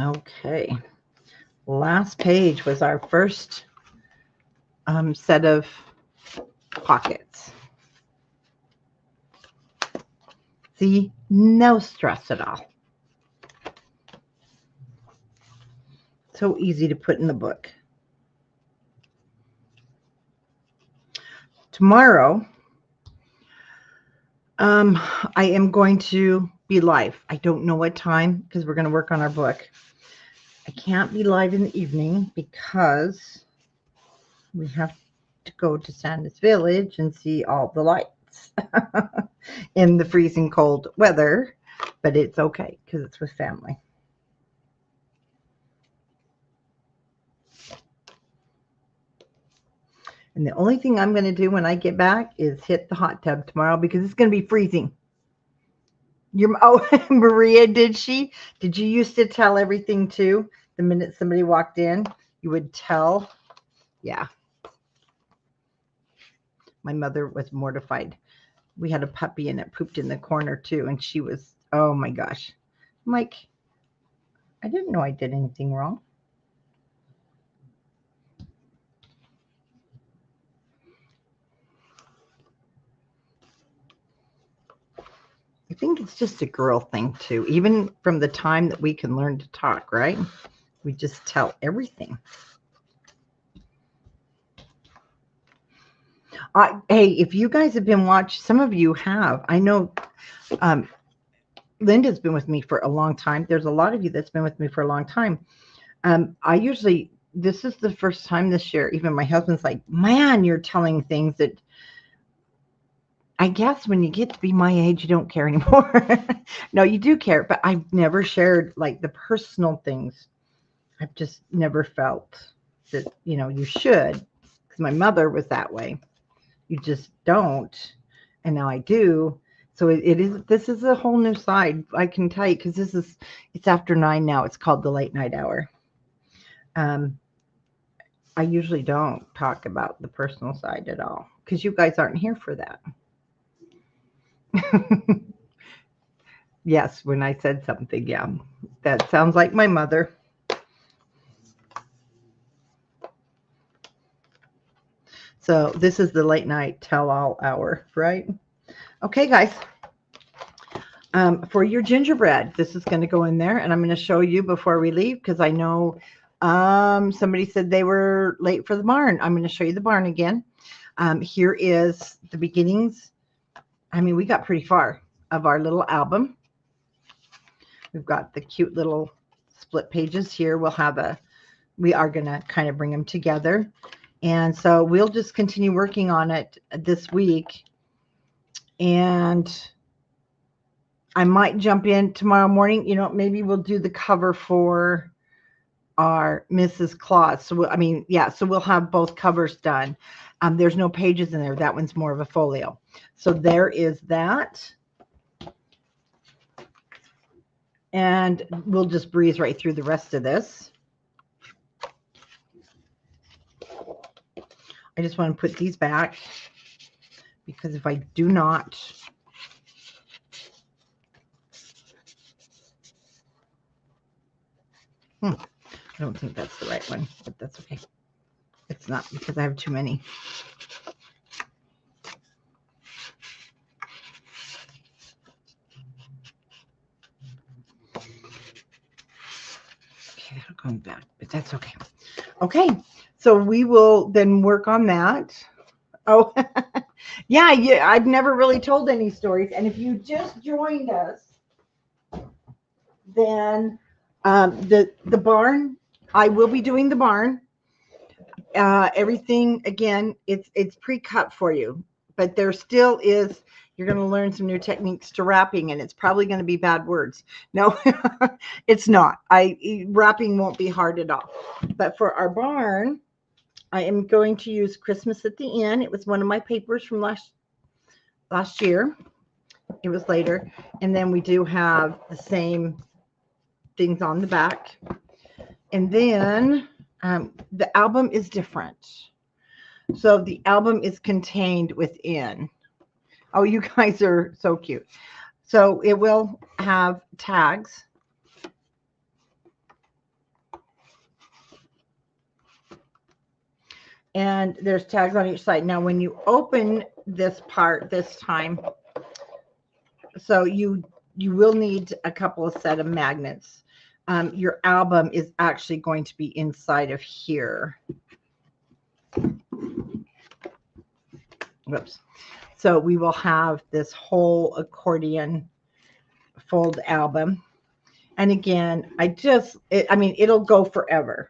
Okay, last page was our first set of pockets. See, no stress at all. So easy to put in the book. Tomorrow, I am going to be live. I don't know what time because we're going to work on our book. I can't be live in the evening because we have to go to Santa's Village and see all the lights in the freezing cold weather, but it's okay because it's with family. And the only thing I'm going to do when I get back is hit the hot tub tomorrow because it's going to be freezing. Oh, Maria, did you used to tell everything too? The minute somebody walked in, you would tell? Yeah. My mother was mortified. We had a puppy and it pooped in the corner too. And she was, oh my gosh. I'm like, I didn't know I did anything wrong. I think it's just a girl thing too. Even from the time that we can learn to talk, right? We just tell everything. Hey, if you guys have been watching, some of you have. I know Linda's been with me for a long time. There's a lot of you that's been with me for a long time. This is the first time this year, even my husband's like, man, you're telling things that I guess when you get to be my age, you don't care anymore. No, you do care, but I've never shared like the personal things. I've just never felt that, you should, because my mother was that way. You just don't. And now I do. So this is a whole new side, I can tell you, because it's after 9 now. It's called the late night hour. I usually don't talk about the personal side at all because you guys aren't here for that. Yes, when I said something, yeah, that sounds like my mother. So this is the late night tell-all hour, right? Okay, guys. For your gingerbread, this is going to go in there, and I'm going to show you before we leave because I know somebody said they were late for the barn. I'm going to show you the barn again. Here is the beginnings. I mean, we got pretty far of our little album. We've got the cute little split pages here. We are going to kind of bring them together. And so we'll just continue working on it this week. And I might jump in tomorrow morning. Maybe we'll do the cover for our Mrs. Claus. So, so we'll have both covers done. There's no pages in there. That one's more of a folio. So there is that. And we'll just breeze right through the rest of this. I just want to put these back because if I do not, I don't think that's the right one, but that's okay. It's not because I have too many. Okay, that'll come back, but that's okay. Okay, so we will then work on that. Oh, yeah, I've never really told any stories. And if you just joined us, then the barn, I will be doing the barn. Everything, again, it's pre-cut for you. But there still is, You're going to learn some new techniques to wrapping, and it's probably going to be bad words. No, it's not. Wrapping won't be hard at all. But for our barn, I am going to use Christmas at the End. It was one of my papers from last year. It was later. And then we do have the same things on the back. And then the album is different. So the album is contained within. Oh, you guys are so cute. So it will have tags. And there's tags on each side. Now, when you open this part this time, so you will need a couple of set of magnets. Your album is actually going to be inside of here. Whoops. So we will have this whole accordion fold album. And again, I mean, it'll go forever.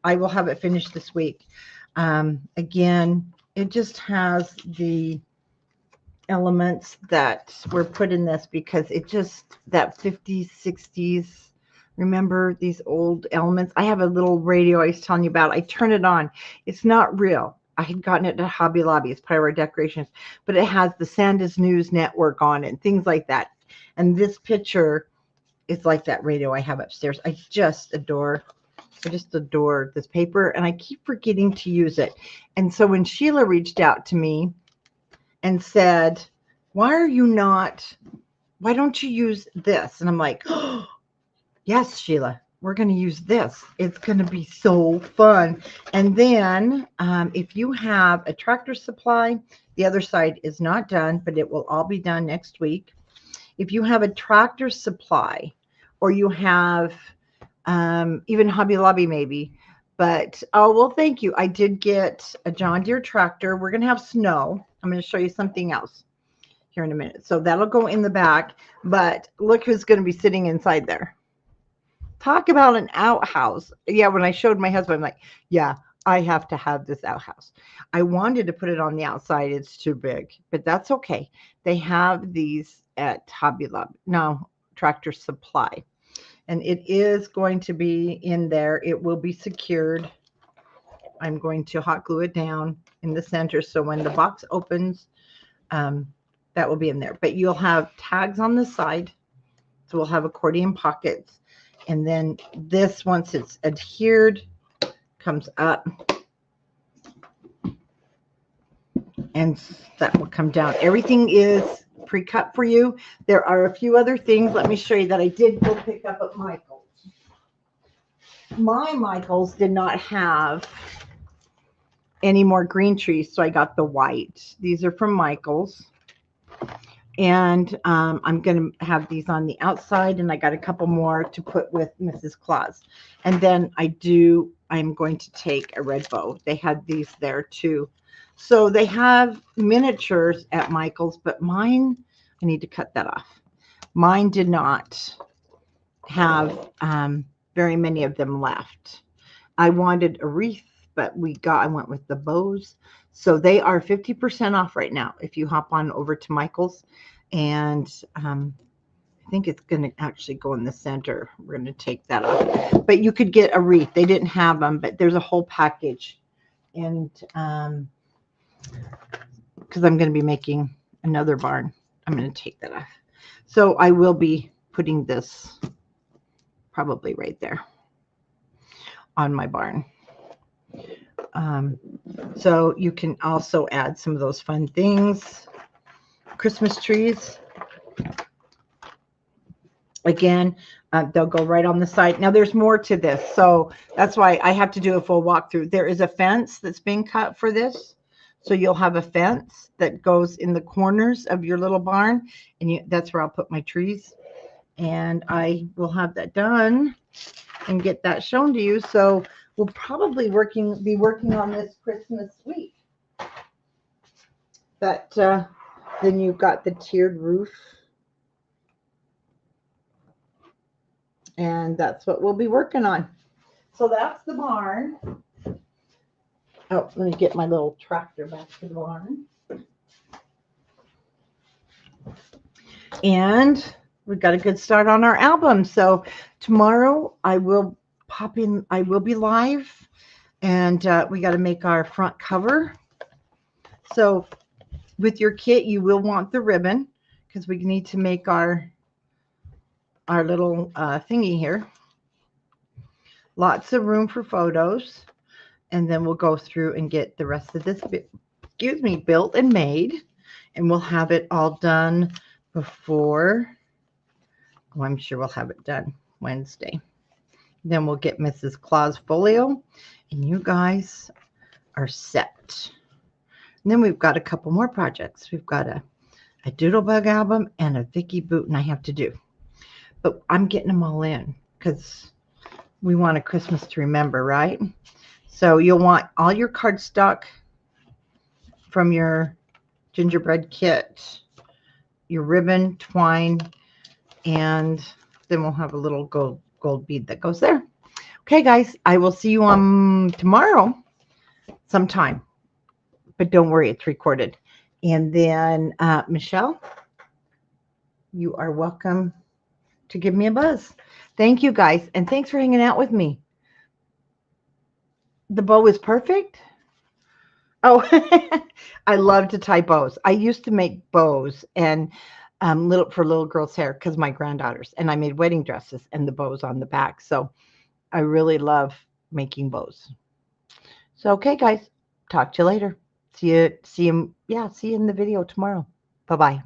I will have it finished this week. Again, it just has the elements that were put in this because it just, that 50s, 60s, remember these old elements? I have a little radio I was telling you about. I turn it on. It's not real. I had gotten it at Hobby Lobby as part of our decorations, but it has the Sandus News Network on it and things like that. And this picture is like that radio I have upstairs. I just adore this paper, and I keep forgetting to use it. And so when Sheila reached out to me and said, why don't you use this? And I'm like, oh, yes, Sheila, we're going to use this. It's going to be so fun. And then if you have a Tractor Supply, the other side is not done, but it will all be done next week. If you have a Tractor Supply, or you have even Hobby Lobby maybe, but oh, well, thank you. I did get a John Deere tractor. We're going to have snow. I'm going to show you something else here in a minute. So that'll go in the back, but look who's going to be sitting inside there. Talk about an outhouse. Yeah, when I showed my husband, I'm like, yeah, I have to have this outhouse. I wanted to put it on the outside. It's too big, but that's okay. They have these at Hobby Lobby. No, Tractor Supply. And it is going to be in there. It will be secured. I'm going to hot glue it down in the center. So when the box opens, that will be in there. But you'll have tags on the side. So we'll have accordion pockets. And then this, once it's adhered, comes up. And that will come down. Everything is pre-cut for you. There are a few other things. Let me show you that I did go pick up at Michael's. My Michael's did not have any more green trees, so I got the white. These are from Michael's. And I'm going to have these on the outside, and I got a couple more to put with Mrs. Claus. And then I'm going to take a red bow. They had these there too. So they have miniatures at Michael's, but mine, I need to cut that off. Mine did not have very many of them left. I wanted a wreath, but I went with the bows. So they are 50% off right now if you hop on over to Michael's. And I think it's going to actually go in the center. We're going to take that off. But you could get a wreath. They didn't have them, but there's a whole package. And because I'm going to be making another barn, I'm going to take that off. So I will be putting this probably right there on my barn. So you can also add some of those fun things. Christmas trees. Again, they'll go right on the side. Now there's more to this, so that's why I have to do a full walkthrough. There is a fence that's being cut for this. So you'll have a fence that goes in the corners of your little barn, and that's where I'll put my trees. And I will have that done and get that shown to you. So we'll probably be working on this Christmas week. But then you've got the tiered roof. And that's what we'll be working on. So that's the barn. Oh, let me get my little tractor back to the barn. And we got a good start on our album. So tomorrow I will pop in, I will be live, and we got to make our front cover. So with your kit, you will want the ribbon because we need to make our little thingy here. Lots of room for photos, and then we'll go through and get the rest of this, excuse me, built and made, and we'll have it all done before. Oh, I'm sure we'll have it done Wednesday. Then we'll get Mrs. Claus folio, and you guys are set. And then we've got a couple more projects. We've got a Doodlebug album and a Vicky Booten I have to do. But I'm getting them all in because we want a Christmas to remember, right? So you'll want all your cardstock from your gingerbread kit, your ribbon, twine, and then we'll have a little gold bead that goes there. Okay, guys, I will see you on tomorrow sometime. But don't worry, it's recorded. And then, Michelle, you are welcome to give me a buzz. Thank you, guys, and thanks for hanging out with me. The bow is perfect. Oh, I love to tie bows. I used to make bows and for little girls' hair because my granddaughters, and I made wedding dresses and the bows on the back. So I really love making bows. So okay, guys, talk to you later. See you in the video tomorrow. Bye-bye.